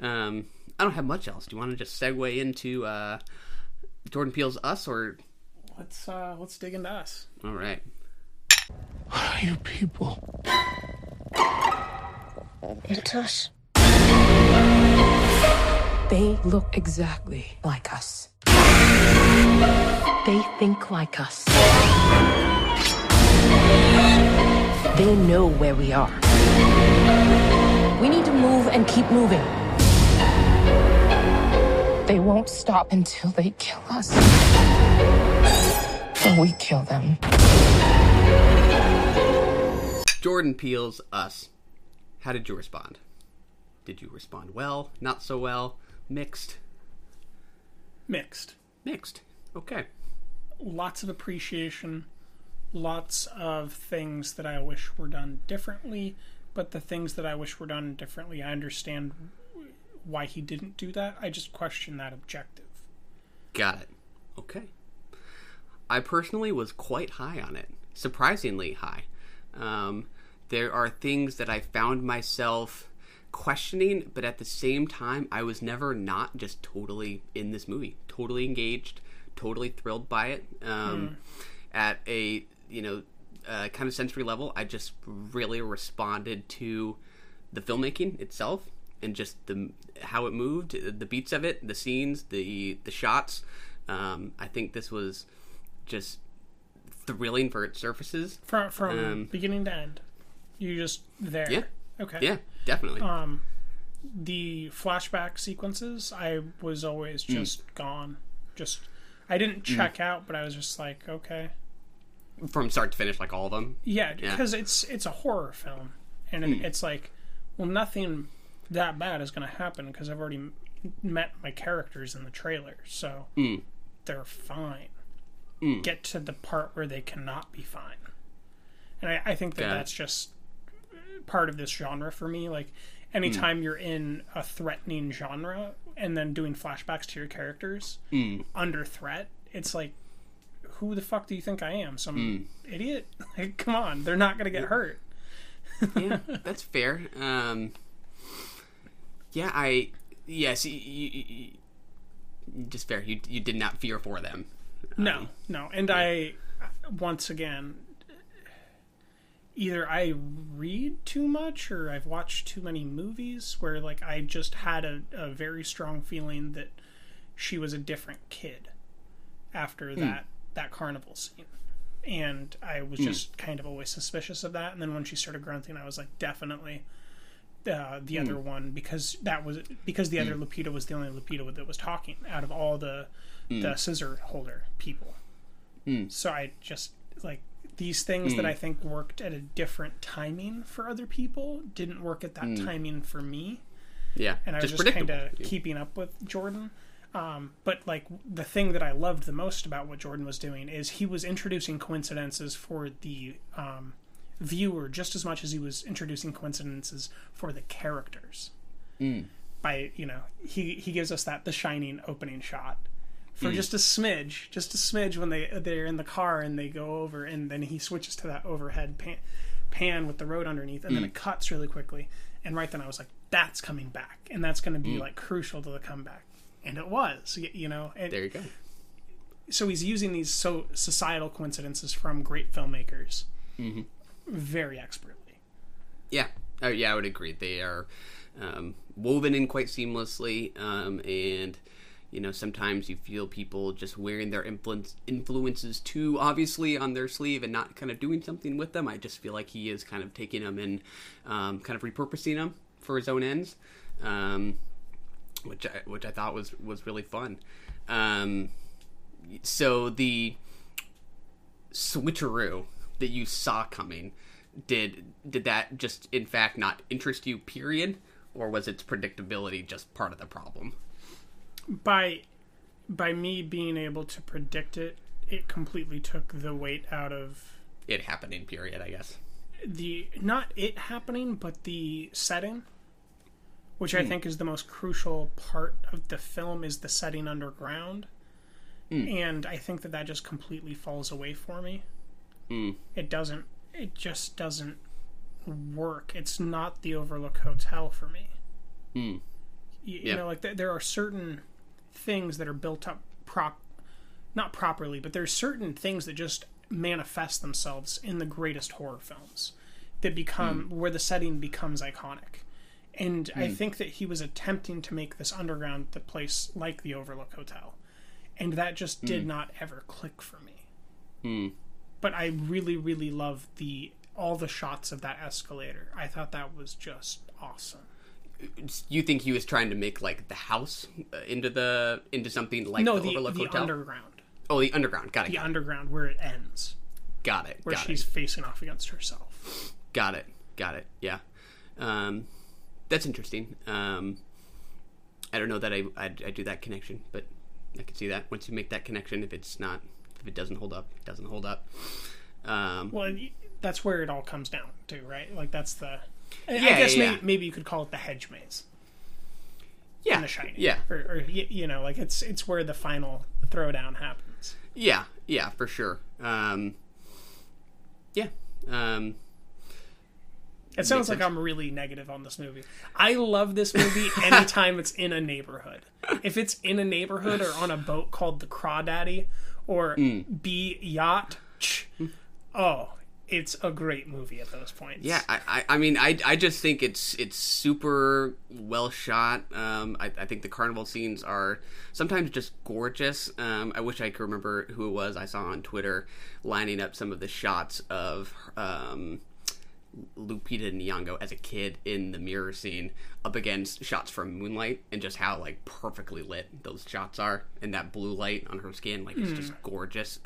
I don't have much else. Do you want to just segue into Jordan Peele's Us, or let's dig into Us? All right. What are you people? It's us. They look exactly like us. They think like us. They know where we are. We need to move and keep moving. They won't stop until they kill us. Or we kill them. Jordan Peele's Us. How did you respond? Did you respond well? Not so well? Mixed? Mixed. Okay. Lots of appreciation. Lots of things that I wish were done differently, but the things that I wish were done differently, I understand why he didn't do that. I just question that objective. Got it. Okay. I personally was quite high on it. Surprisingly high. There are things that I found myself questioning, but at the same time, I was never not just totally in this movie. Totally engaged, totally thrilled by it. At a kind of sensory level, I just really responded to the filmmaking itself and just how it moved, the beats of it, the scenes, the shots. I think this was just thrilling for its surfaces. From beginning to end. You just there. Yeah. Okay. Yeah, definitely. The flashback sequences, I was always just gone. I didn't check out, but I was just like, okay. From start to finish, like all of them? Yeah, because it's a horror film. And it's like, well, nothing that bad is going to happen because I've already met my characters in the trailer. So they're fine. Get to the part where they cannot be fine. And I think that's just part of this genre for me. Like, anytime you're in a threatening genre and then doing flashbacks to your characters under threat, it's like, who the fuck do you think I am? Some idiot? Like, come on, they're not gonna get hurt. Yeah, that's fair. Just fair. You did not fear for them. No. And I, once again, either I read too much or I've watched too many movies where, like, I just had a very strong feeling that she was a different kid after that carnival scene. And I was just kind of always suspicious of that. And then when she started grunting, I was like, definitely the other one, because the other Lupita was the only Lupita that was talking out of all the scissor holder people. So I just, like, these things that I think worked at a different timing for other people didn't work at that timing for me. Yeah, and I was just kind of keeping up with Jordan. But, like, the thing that I loved the most about what Jordan was doing is he was introducing coincidences for the viewer just as much as he was introducing coincidences for the characters. By, he gives us the Shining opening shot for just a smidge when they're in the car and they go over, and then he switches to that overhead pan with the road underneath, and then it cuts really quickly. And right then I was like, that's coming back, and that's going to be like crucial to the comeback. And it was, And there you go. So he's using these societal coincidences from great filmmakers very expertly. Yeah. I would agree. They are woven in quite seamlessly, and sometimes you feel people just wearing their influences too obviously on their sleeve and not kind of doing something with them. I just feel like he is kind of taking them and kind of repurposing them for his own ends. Which I thought was really fun. So the switcheroo that you saw coming, did that just in fact not interest you, period, or was its predictability just part of the problem? By me being able to predict it, it completely took the weight out of it happening, period, I guess. Not it happening, but the setting. Which I think is the most crucial part of the film, is the setting underground. And I think that just completely falls away for me. It just doesn't work. It's not the Overlook Hotel for me. You know, like there are certain things that are built up not properly, but there's certain things that just manifest themselves in the greatest horror films that become where the setting becomes iconic. And I think that he was attempting to make this underground the place like the Overlook Hotel. And that just did not ever click for me. But I really, really love all the shots of that escalator. I thought that was just awesome. You think he was trying to make, like, the house into something like the Overlook Hotel? No, the underground. Oh, the underground. Got it. The underground where it ends. Got it. Where she's facing off against herself. Got it. Yeah. That's interesting. I don't know that I do that connection, but I can see that once you make that connection. If it doesn't hold up, it doesn't hold up. Well, that's where it all comes down to, right? Like that's the. I guess maybe you could call it the hedge maze. Yeah. In The Shining. Yeah. Or like it's where the final throwdown happens. Yeah, for sure. It sounds like I'm really negative on this movie. I love this movie anytime it's in a neighborhood. If it's in a neighborhood or on a boat called the Crawdaddy or B Yacht, it's a great movie at those points. Yeah, I mean, I just think it's super well shot. I think the carnival scenes are sometimes just gorgeous. I wish I could remember who it was I saw on Twitter lining up some of the shots of Lupita Nyong'o as a kid in the mirror scene up against shots from Moonlight, and just how like perfectly lit those shots are, and that blue light on her skin, like it's just gorgeous.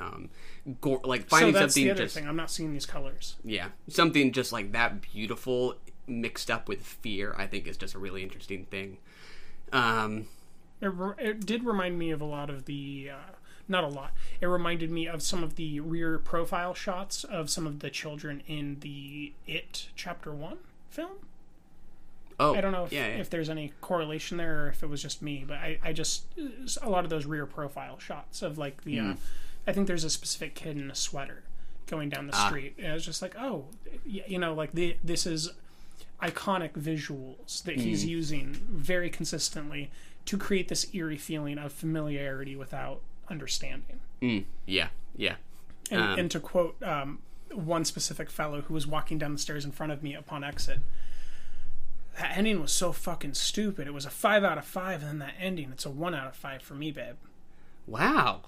Like finding so that's something the other just thing. I'm not seeing these colors. Yeah, something just like that beautiful mixed up with fear, I think is just a really interesting thing. It did remind me of a lot of the. Not a lot. It reminded me of some of the rear profile shots of some of the children in the It Chapter 1 film. Oh, I don't know if there's any correlation there or if it was just me, but I just... A lot of those rear profile shots of like the I think there's a specific kid in a sweater going down the street. And it was just like, oh, you know, like this is iconic visuals that he's using very consistently to create this eerie feeling of familiarity without understanding. Yeah. And to quote one specific fellow who was walking down the stairs in front of me upon exit, that ending was so fucking stupid. It was a 5 out of 5, and then that ending, it's a 1 out of 5 for me, babe. Wow.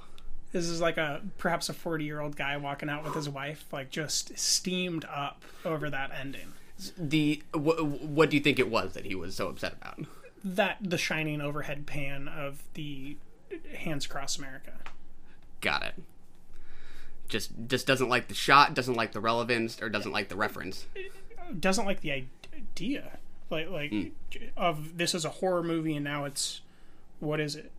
This is like perhaps a 40-year-old guy walking out with his wife, like just steamed up over that ending. What do you think it was that he was so upset about? The shining overhead pan of the Hands Across America. Got it. Just doesn't like the shot, doesn't like the relevance, or doesn't like the reference. Doesn't like the idea, of this is a horror movie and now it's, what is it?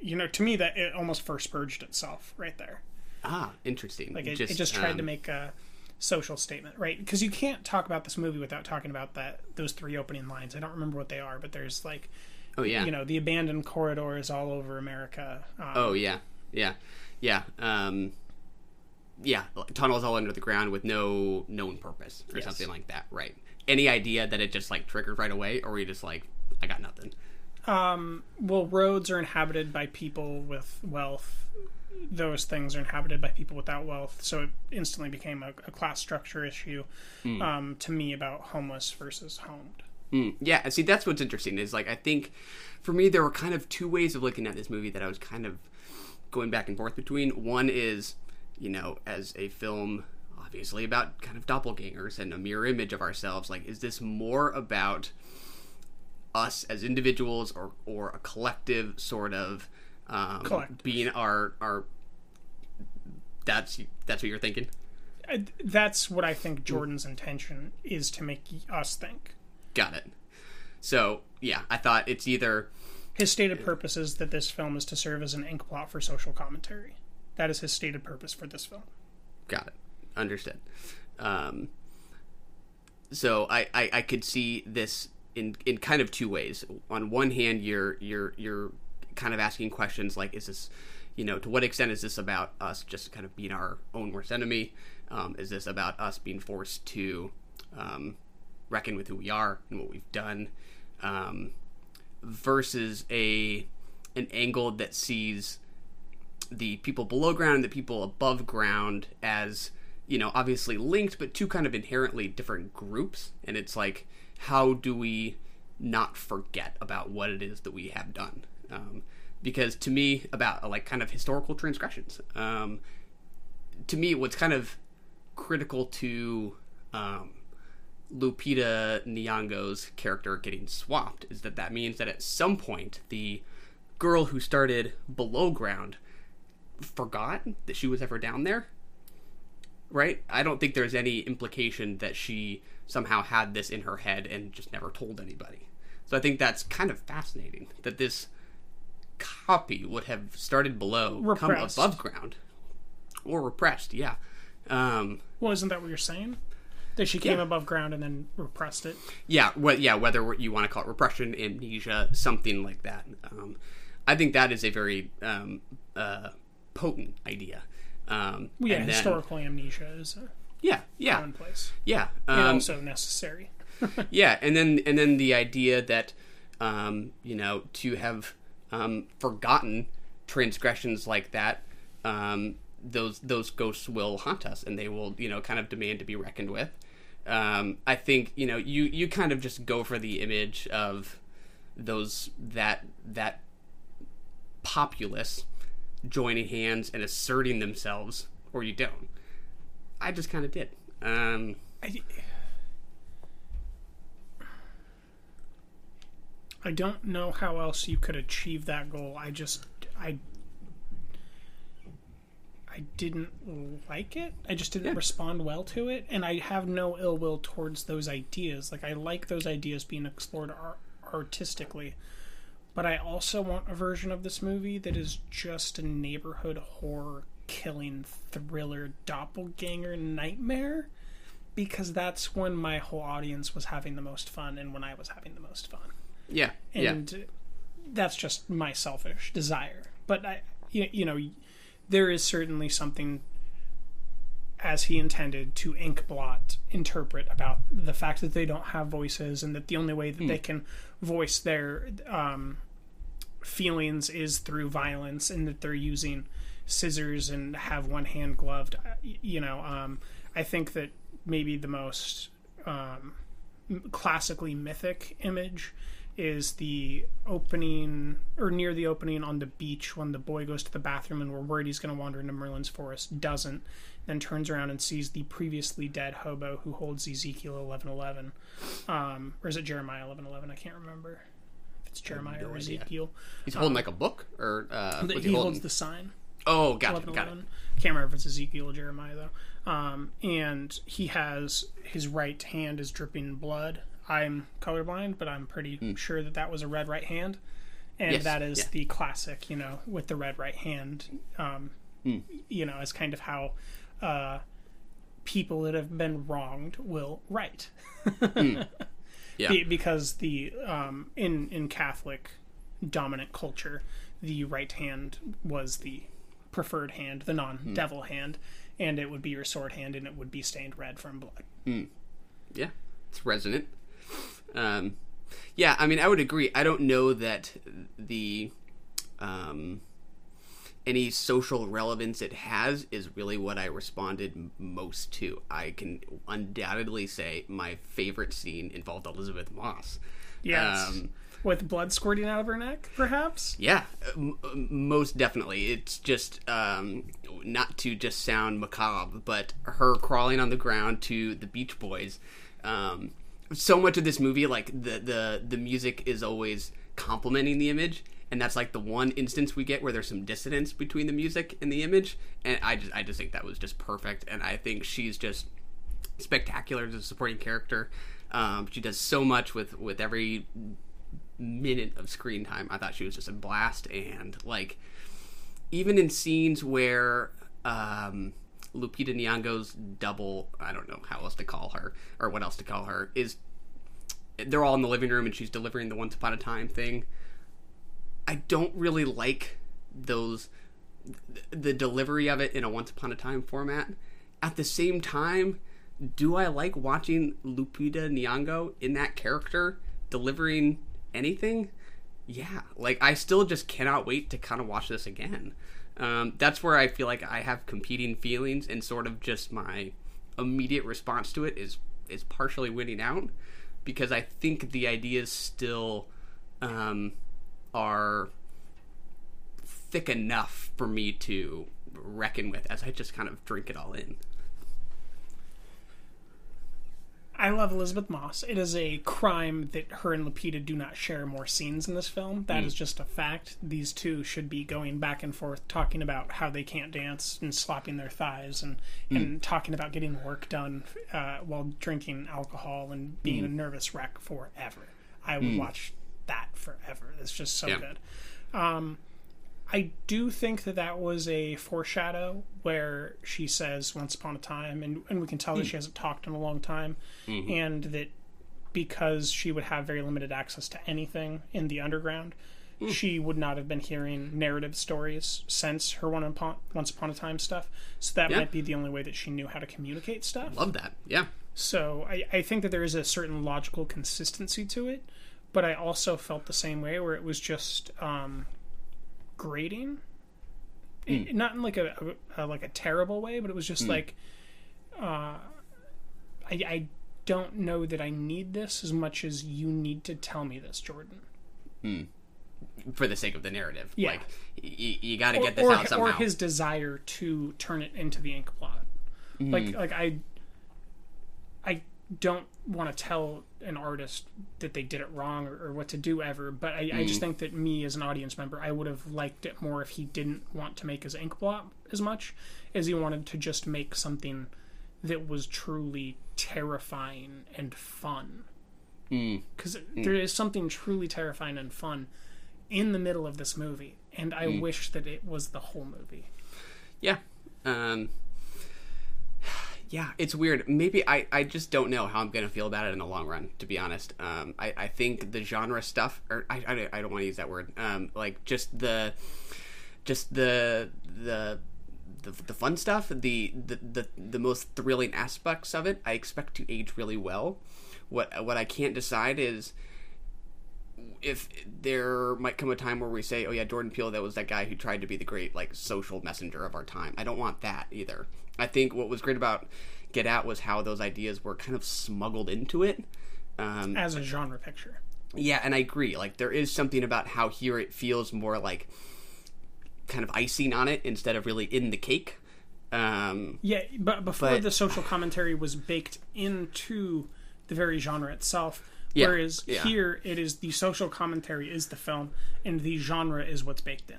You know, to me that it almost first purged itself right there. Interesting. Like it just tried to make a social statement, right? Because you can't talk about this movie without talking about those 3 opening lines. I don't remember what they are, but there's like, you know, the abandoned corridors all over America. Tunnels all under the ground with no known purpose or something like that, right? Any idea that it just like triggered right away, or were you just like, I got nothing? Well, roads are inhabited by people with wealth. Those things are inhabited by people without wealth, so it instantly became a class structure issue to me about homeless versus homed. Yeah, see, that's what's interesting is, like, I think for me there were kind of 2 ways of looking at this movie that I was kind of going back and forth between. One is, you know, as a film obviously about kind of doppelgangers and a mirror image of ourselves, like, is this more about us as individuals or a collective sort of being our that's what you're thinking? That's what I think Jordan's intention is, to make us think. Got it. So, yeah, I thought it's either... His stated purpose is that this film is to serve as an ink blot for social commentary. That is his stated purpose for this film. Got it. Understood. So I could see this in kind of 2 ways. On one hand, you're kind of asking questions like, is this, you know, to what extent is this about us just kind of being our own worst enemy? Is this about us being forced to reckon with who we are and what we've done? Versus an angle that sees the people below ground and the people above ground as, you know, obviously linked, but 2 kind of inherently different groups. And it's like, how do we not forget about what it is that we have done? Because to me, about like kind of historical transgressions, to me, what's kind of critical to Lupita Nyong'o's character getting swapped is that means that at some point the girl who started below ground forgot that she was ever down there, right? I don't think there's any implication that she somehow had this in her head and just never told anybody. So I think that's kind of fascinating that this copy would have started below, repressed, come above ground, or repressed. Yeah. Well, isn't that what you're saying? That she came above ground and then repressed it? Yeah. Whether you want to call it repression, amnesia, something like that. I think that is a very potent idea. Historical amnesia is commonplace. Yeah, and also necessary. Yeah, and then the idea that you know, to have forgotten transgressions like that, those ghosts will haunt us, and they will, you know, kind of demand to be reckoned with. I think, you know, you kind of just go for the image of that populace joining hands and asserting themselves, or you don't. I just kind of did. I don't know how else you could achieve that goal. I didn't like it. I just didn't respond well to it, and I have no ill will towards those ideas. Like, I like those ideas being explored artistically, but I also want a version of this movie that is just a neighborhood horror killing thriller doppelganger nightmare, because that's when my whole audience was having the most fun and when I was having the most fun. Yeah. And that's just my selfish desire. But you know, there is certainly something, as he intended, to Inkblot interpret about the fact that they don't have voices, and that the only way that they can voice their feelings is through violence, and that they're using scissors and have one hand gloved. I think that maybe the most classically mythic image is the opening, or near the opening on the beach, when the boy goes to the bathroom and we're worried he's going to wander into Merlin's forest, doesn't, then turns around and sees the previously dead hobo who holds Ezekiel 11:11, or is it Jeremiah 11:11? I can't remember if it's Jeremiah or Ezekiel. He's holding like a book, or he holds the sign. Oh, got it. Can't remember if it's Ezekiel or Jeremiah though. And he has his right hand is dripping blood. I'm colorblind, but I'm pretty sure that was a red right hand, and that is the classic, with the red right hand. As kind of how people that have been wronged will write. Because the in Catholic dominant culture, the right hand was the preferred hand, the non-devil hand, and it would be your sword hand, and it would be stained red from blood. Yeah, it's resonant. I mean, I would agree. I don't know that the any social relevance it has is really what I responded most to. I can undoubtedly say my favorite scene involved Elizabeth Moss. Yes. With blood squirting out of her neck, perhaps? Yeah, most definitely. It's just, not to just sound macabre, but her crawling on the ground to the Beach Boys. So much of this movie, like, the music is always complementing the image, and that's like the one instance we get where there's some dissonance between the music and the image, and I just think that was just perfect, and I think she's just spectacular as a supporting character. She does so much with every minute of screen time. I thought she was just a blast, and like even in scenes where Lupita Nyong'o's double, I don't know how else to call her or what else to call her, is they're all in the living room and she's delivering the Once Upon a Time thing. I don't really like the delivery of it in a Once Upon a Time format. At the same time, do I like watching Lupita Nyong'o in that character delivering anything? Yeah, like I still just cannot wait to kind of watch this again. That's where I feel like I have competing feelings, and sort of just my immediate response to it is partially winning out, because I think the ideas still are thick enough for me to reckon with as I just kind of drink it all in. I love Elizabeth Moss. It is a crime that her and Lupita do not share more scenes in this film. That is just a fact. These two should be going back and forth talking about how they can't dance and slapping their thighs and talking about getting work done while drinking alcohol and being a nervous wreck forever. I would watch that forever. It's just so good. I do think that was a foreshadow where she says Once Upon a Time, and we can tell that she hasn't talked in a long time, and that because she would have very limited access to anything in the underground, she would not have been hearing narrative stories since her Once Upon a Time stuff, so that might be the only way that she knew how to communicate stuff. Love that, yeah. So I think that there is a certain logical consistency to it, but I also felt the same way where it was just grating, not in like a terrible way, but it was just like I don't know that I need this as much as you need to tell me this, Jordan. For the sake of the narrative, yeah. Like you got to get this out somehow. Or his desire to turn it into the ink plot. Like I don't want to tell an artist that they did it wrong or what to do ever, but I just think that me as an audience member, I would have liked it more if he didn't want to make his ink blot as much as he wanted to just make something that was truly terrifying and fun. Because there is something truly terrifying and fun in the middle of this movie, and I wish that it was the whole movie. Yeah. Yeah, it's weird. Maybe I just don't know how I'm going to feel about it in the long run, to be honest. I think the genre stuff, or I don't want to use that word, like just the the fun stuff, the most thrilling aspects of it, I expect to age really well. What I can't decide is if there might come a time where we say, oh yeah, Jordan Peele, that was that guy who tried to be the great like social messenger of our time. I don't want that either. I think what was great about Get Out was how those ideas were kind of smuggled into it as a genre picture. Yeah, and I agree. Like, there is something about how here it feels more like kind of icing on it instead of really in the cake. But before the social commentary was baked into the very genre itself. Whereas here it is the social commentary is the film and the genre is what's baked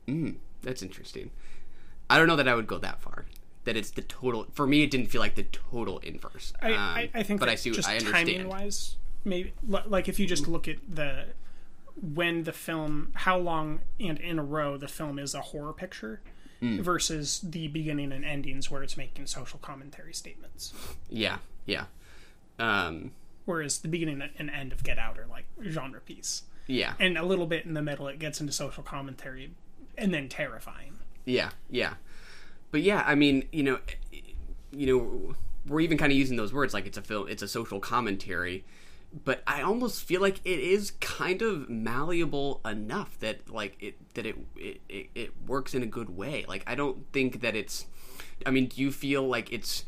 in. That's interesting. I don't know that I would go that far. That it's the total. For me, it didn't feel like the total inverse. I think, but that I see. Just I understand. Timing wise, maybe like if you just look at when the film, how long and in a row the film is a horror picture versus the beginning and endings where it's making social commentary statements. Yeah. Whereas the beginning and end of Get Out are like genre piece. Yeah. And a little bit in the middle, it gets into social commentary and then terrifying. Yeah. But yeah, I mean, we're even kind of using those words like it's a film, it's a social commentary, but I almost feel like it is kind of malleable enough that like it works in a good way. Like, I don't think that it's. I mean, do you feel like it's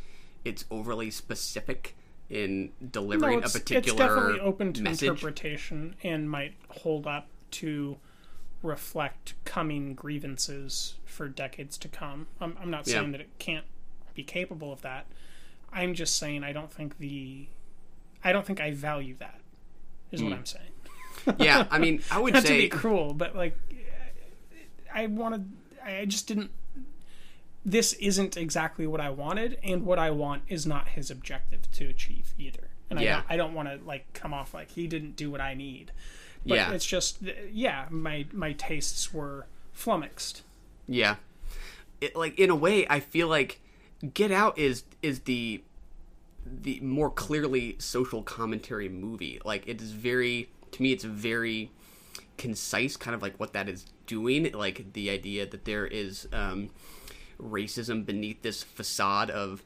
overly specific in delivering a particular it's definitely open to message? Interpretation and might hold up to reflect coming grievances for decades to come. I'm not saying that it can't be capable of that. I'm just saying I don't think I value that is what I'm saying. Yeah, I mean, I would not say to be cruel, but like I just didn't. This isn't exactly what I wanted, and what I want is not his objective to achieve either. And I don't want to like come off like he didn't do what I need. But it's just, my tastes were flummoxed. Yeah. Like, in a way, I feel like Get Out is the more clearly social commentary movie. Like, it is very, to me, it's very concise, kind of like what that is doing. Like, the idea that there is racism beneath this facade of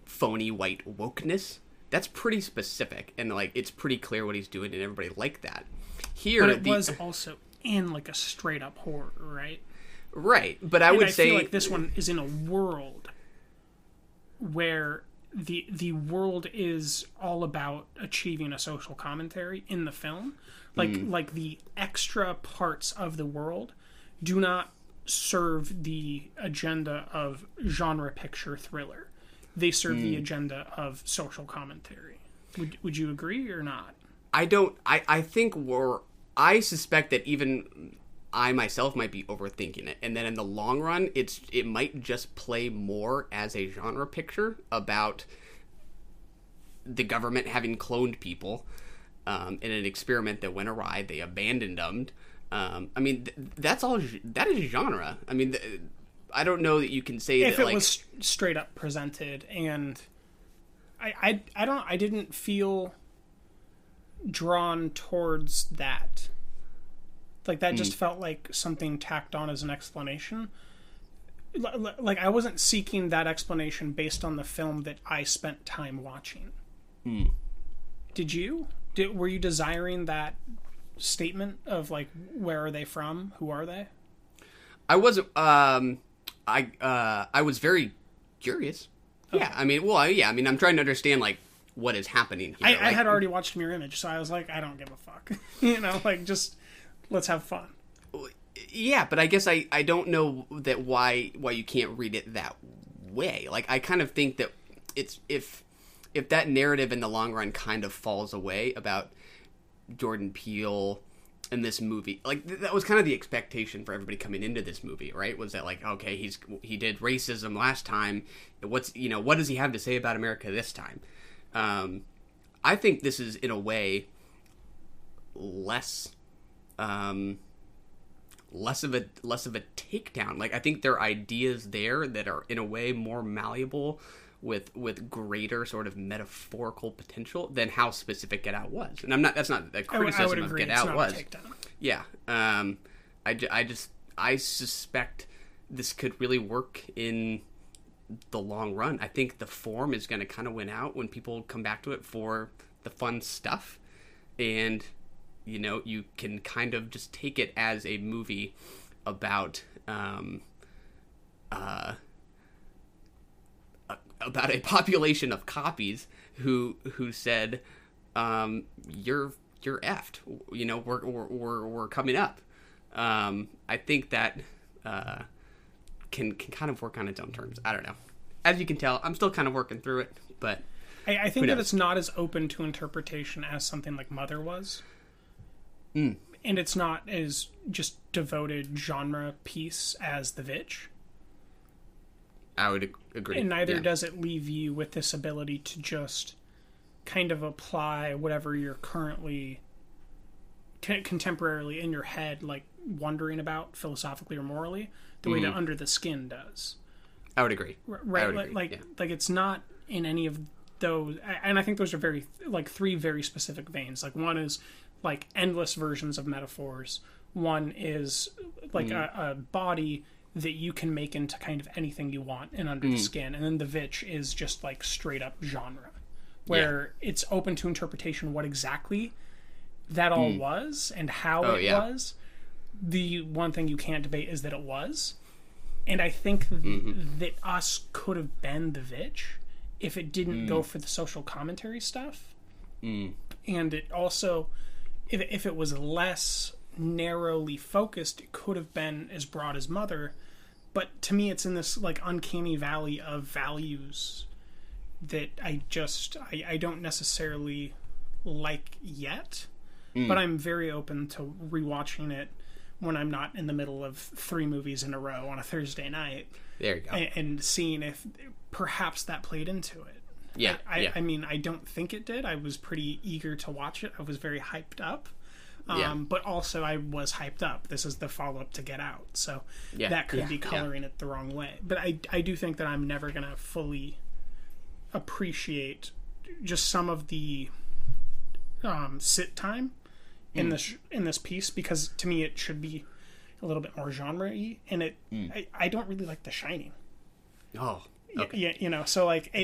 phony white wokeness. That's pretty specific, and like it's pretty clear what he's doing, and everybody liked that. Here, but it was also in like a straight up horror, right? Right, but I would say feel like this one is in a world where the world is all about achieving a social commentary in the film. Like the extra parts of the world do not serve the agenda of genre picture thriller. They serve the agenda of social commentary. Would you agree or not? I don't. I think I suspect that even I myself might be overthinking it, and then in the long run, it might just play more as a genre picture about the government having cloned people in an experiment that went awry. They abandoned them. I mean, that's all. That is genre. I mean. I don't know that you can say if that it was straight up presented, and I didn't feel drawn towards that. Like that just felt like something tacked on as an explanation. Like I wasn't seeking that explanation based on the film that I spent time watching. Did you? Were you desiring that statement of like where are they from? Who are they? I wasn't. I was very curious. Okay. Yeah, I mean, I'm trying to understand like what is happening here. I had already watched Mirror Image, so I was like, I don't give a fuck. Like just let's have fun. Yeah, but I guess I don't know that why you can't read it that way. Like I kind of think that it's if that narrative in the long run kind of falls away about Jordan Peele in this movie, like that was kind of the expectation for everybody coming into this movie, right? Was that like, okay, he did racism last time. What does he have to say about America this time? I think this is in a way less of a takedown. Like I think there are ideas there that are in a way more malleable with greater sort of metaphorical potential than how specific Get Out was. And that's not a criticism of Get Out was. Yeah. I I suspect this could really work in the long run. I think the form is going to kind of win out when people come back to it for the fun stuff. And, you know, you can kind of just take it as a movie about a population of copies who said, you're effed, you know, we're coming up. I think that can kind of work on its own terms. I don't know. As you can tell, I'm still kind of working through it, but I think that it's not as open to interpretation as something like Mother was. And it's not as just devoted genre piece as The Witch. I would agree. And neither does it leave you with this ability to just kind of apply whatever you're currently contemporarily in your head, like wondering about philosophically or morally, the way that Under the Skin does. I would agree. Right? I would agree. Like it's not in any of those, and I think those are very like three very specific veins. Like one is like endless versions of metaphors. One is like a body that you can make into kind of anything you want in Under the Skin, and then The Witch is just like straight up genre, where it's open to interpretation what exactly that all was and how it was. The one thing you can't debate is that it was, and I think that Us could have been The Witch if it didn't go for the social commentary stuff, and it also, if it was less narrowly focused, it could have been as broad as Mother. But to me, it's in this like uncanny valley of values that I don't necessarily like yet. But I'm very open to rewatching it when I'm not in the middle of 3 movies in a row on a Thursday night. There you go. And seeing if perhaps that played into it. Yeah. I mean, I don't think it did. I was pretty eager to watch it. I was very hyped up. But also I was hyped up. This is the follow-up to Get Out. So that could be coloring it the wrong way. But I do think that I'm never going to fully appreciate just some of the sit time in this piece, because to me it should be a little bit more genre-y, and I don't really like The Shining. Oh, okay. Yeah, you know, so like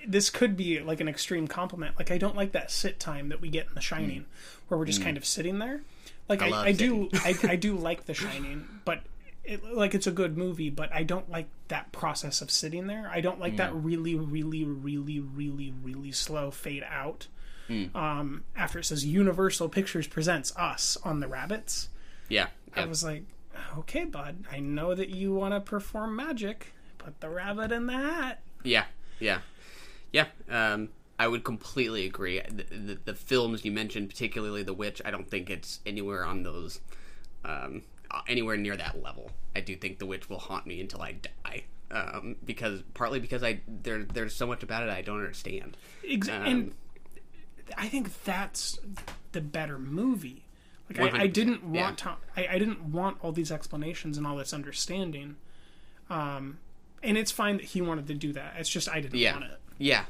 this could be like an extreme compliment. Like I don't like that sit time that we get in The Shining, where we're just kind of sitting there. Like I do like The Shining, but it's a good movie, but I don't like that process of sitting there. I don't like that really, really, really, really, really slow fade out. After it says Universal Pictures presents Us on the Rabbits. Yeah. I was like, okay, bud, I know that you want to perform magic. Put the rabbit in the hat. Yeah. I would completely agree. The films you mentioned, particularly The Witch, I don't think it's anywhere on those, anywhere near that level. I do think The Witch will haunt me until I die. Because there's so much about it I don't understand. And I think that's the better movie. Like I didn't want I didn't want all these explanations and all this understanding. And it's fine that he wanted to do that. It's just I didn't want it. Yeah.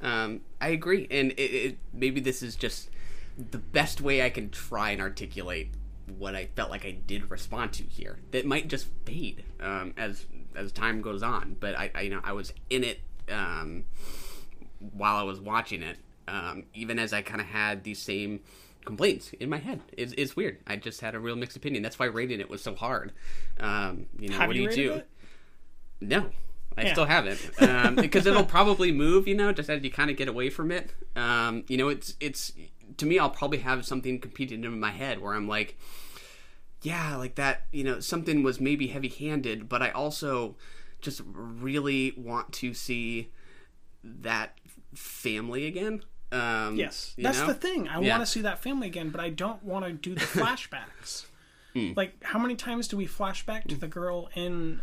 I agree. And it maybe this is just the best way I can try and articulate what I felt like I did respond to here. That might just fade as time goes on. But I was in it while I was watching it. Even as I kind of had these same complaints in my head. It's weird. I just had a real mixed opinion. That's why rating it was so hard. Have what do you you do? it? No, I still haven't. Because it'll probably move, just as you kind of get away from it. It's to me, I'll probably have something competing in my head where I'm like, yeah, like that, something was maybe heavy-handed, but I also just really want to see that family again. Yes, that's the thing. I want to see that family again, but I don't want to do the flashbacks. Like, how many times do we flash back to the girl in?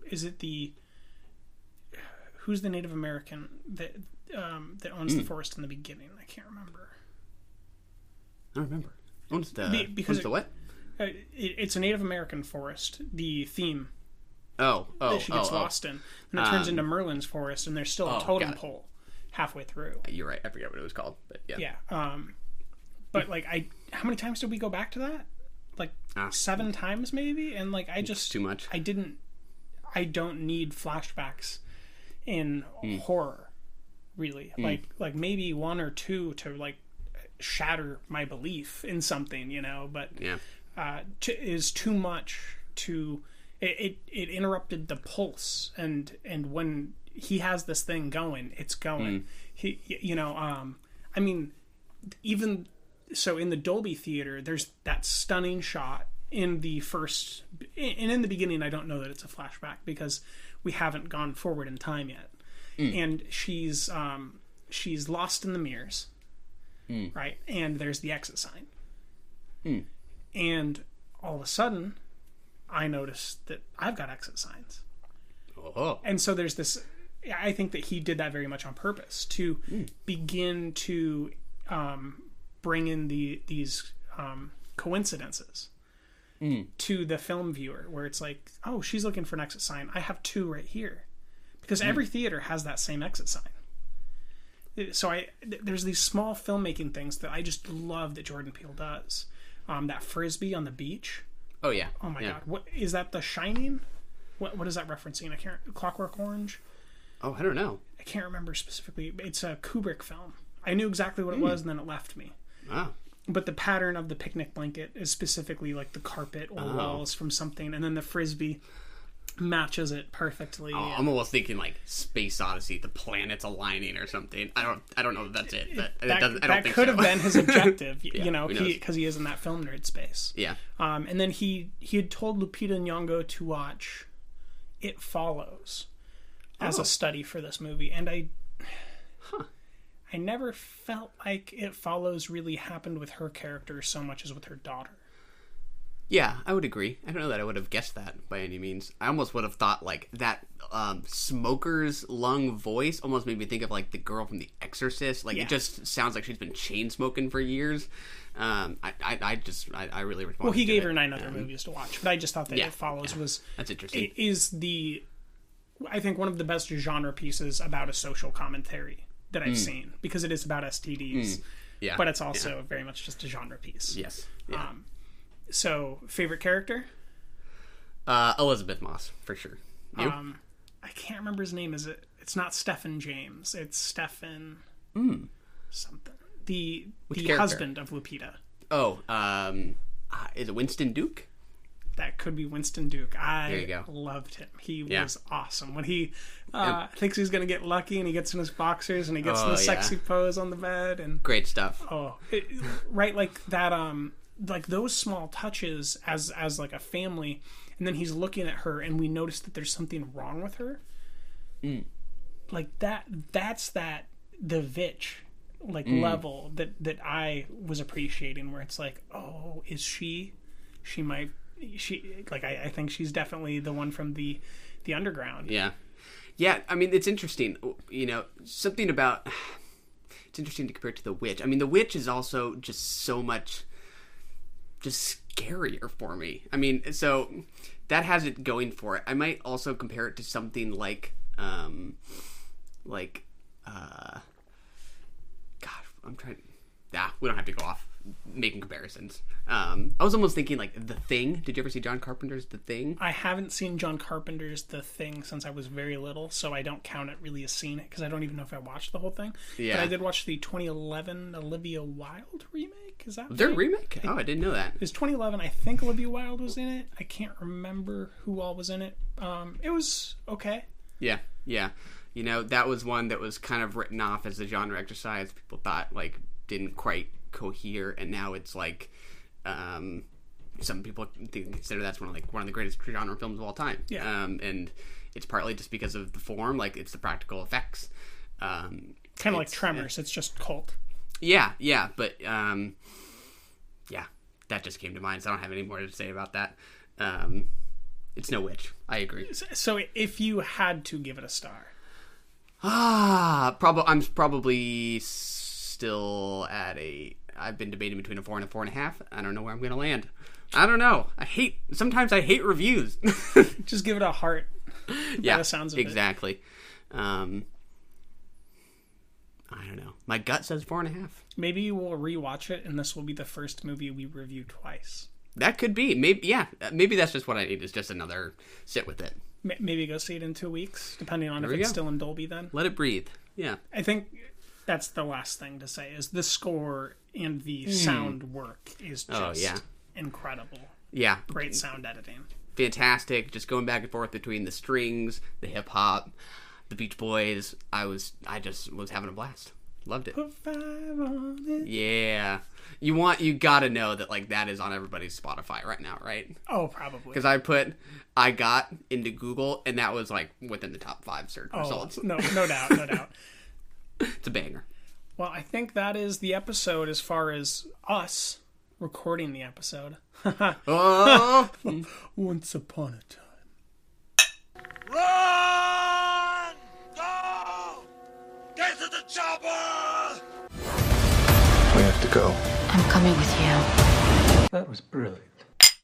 Is it who's the Native American that owns the forest in the beginning? I can't remember. I don't remember. Owns the what? It's a Native American forest. The theme. That she gets lost in, and it turns into Merlin's forest, and there's still a totem pole halfway through. You're right. I forget what it was called, but yeah. Yeah. But like, how many times did we go back to that? like 7 times maybe, and like I just too much. I don't need flashbacks in horror, really. Like maybe 1 or 2 to like shatter my belief in something, you know. But is too much to. It interrupted the pulse, and when he has this thing going, it's going. He, you know, I mean, even so, in the Dolby Theater, there's that stunning shot in the first, and in the beginning, I don't know that it's a flashback because we haven't gone forward in time yet, and she's lost in the mirrors, right? And there's the exit sign, and all of a sudden, I noticed that I've got exit signs. Oh. And so there's this, I think that he did that very much on purpose to begin to bring in these coincidences to the film viewer, where it's like, oh, she's looking for an exit sign. I have 2 right here. Because every theater has that same exit sign. So there's these small filmmaking things that I just love that Jordan Peele does. That frisbee on the beach. Oh yeah. Oh my god. What is that? The Shining? What is that referencing? I can't. Clockwork Orange. Oh, I don't know. I can't remember specifically. It's a Kubrick film. I knew exactly what it was, and then it left me. Oh. But the pattern of the picnic blanket is specifically like the carpet or walls from something, and then the frisbee matches it perfectly. Oh, I'm almost thinking like Space Odyssey, the planets aligning or something. I don't know if that's it, but I don't think could so. have been his objective, Yeah, you know, because he is in that film nerd space. Yeah. And then he had told Lupita Nyong'o to watch It Follows as a study for this movie, and I never felt like It Follows really happened with her character so much as with her daughter. Yeah, I would agree. I don't know that I would have guessed that by any means. I almost would have thought like that smoker's lung voice almost made me think of like the girl from The Exorcist. Like it just sounds like she's been chain smoking for years. I really responded. Well, he gave her 9 other movies to watch, but I just thought that It Follows was that's interesting. It is I think one of the best genre pieces about a social commentary that I've seen, because it is about STDs. Yeah, but it's also very much just a genre piece. Yes. Yeah. So, favorite character? Elizabeth Moss, for sure. You? I can't remember his name. It's not Stephen James. It's Stephen something. The husband of Lupita. Oh, is it Winston Duke? That could be Winston Duke. There you go. Loved him. He was awesome. When he thinks he's going to get lucky and he gets in his boxers and he gets in the sexy pose on the bed. And great stuff. Right, like that... like those small touches as like a family, and then he's looking at her and we notice that there's something wrong with her. Like that's the Vitch level that I was appreciating, where it's like, oh, is she like I think she's definitely the one from the underground. Yeah I mean, it's interesting, you know, something about it's interesting to compare it to The Witch. I mean, The Witch is also just so much just scarier for me. I mean, so that has it going for it. I might also compare it to something like we don't have to go off making comparisons. I was almost thinking like The Thing. Did you ever see John Carpenter's The Thing? I haven't seen John Carpenter's The Thing since I was very little, so I don't count it really as seeing it, because I don't even know if I watched the whole thing. Yeah. But I did watch the 2011 Olivia Wilde remake. Is that their remake? Oh, I didn't know that. It was 2011. I think Olivia Wilde was in it. I can't remember who all was in it. It was okay. Yeah. You know, that was one that was kind of written off as a genre exercise. People thought like didn't quite cohere, and now it's like some people consider that's one of the greatest genre films of all time. Yeah. And it's partly just because of the form, like it's the practical effects. Kind of like Tremors. It's just cult. Yeah, but that just came to mind, so I don't have any more to say about that. It's no Witch. I agree. So if you had to give it a star, I'm probably still at I've been debating between a 4 and a 4.5. I don't know where I'm going to land. I don't know. Sometimes I hate reviews. Just give it a heart. Yeah, the sounds of exactly. I don't know. My gut says 4.5. Maybe we'll rewatch it, and this will be the first movie we review twice. That could be. Maybe that's just what I need, is just another sit with it. Maybe go see it in 2 weeks, depending on if it's still in Dolby then. Let it breathe. Yeah. I think that's the last thing to say, is the score and the sound work is just incredible. Yeah. Great sound editing. Fantastic. Just going back and forth between the strings, the hip hop, the Beach Boys. I just was having a blast. Loved it. Put 5 on it. Yeah. You gotta know that, like, that is on everybody's Spotify right now, right? Oh, probably. Because I got into Google, and that was, like, within the top 5 search results. No doubt. It's a banger. Well, I think that is the episode as far as us recording the episode. Oh! Once upon a time. Run! Go! Get to the chopper! We have to go. I'm coming with you. That was brilliant.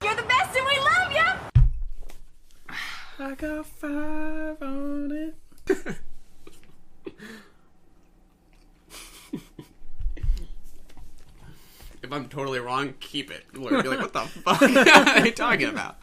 You're the best and we love you! I got 5 on it. If I'm totally wrong, keep it. You'll be like, what the fuck are you talking about?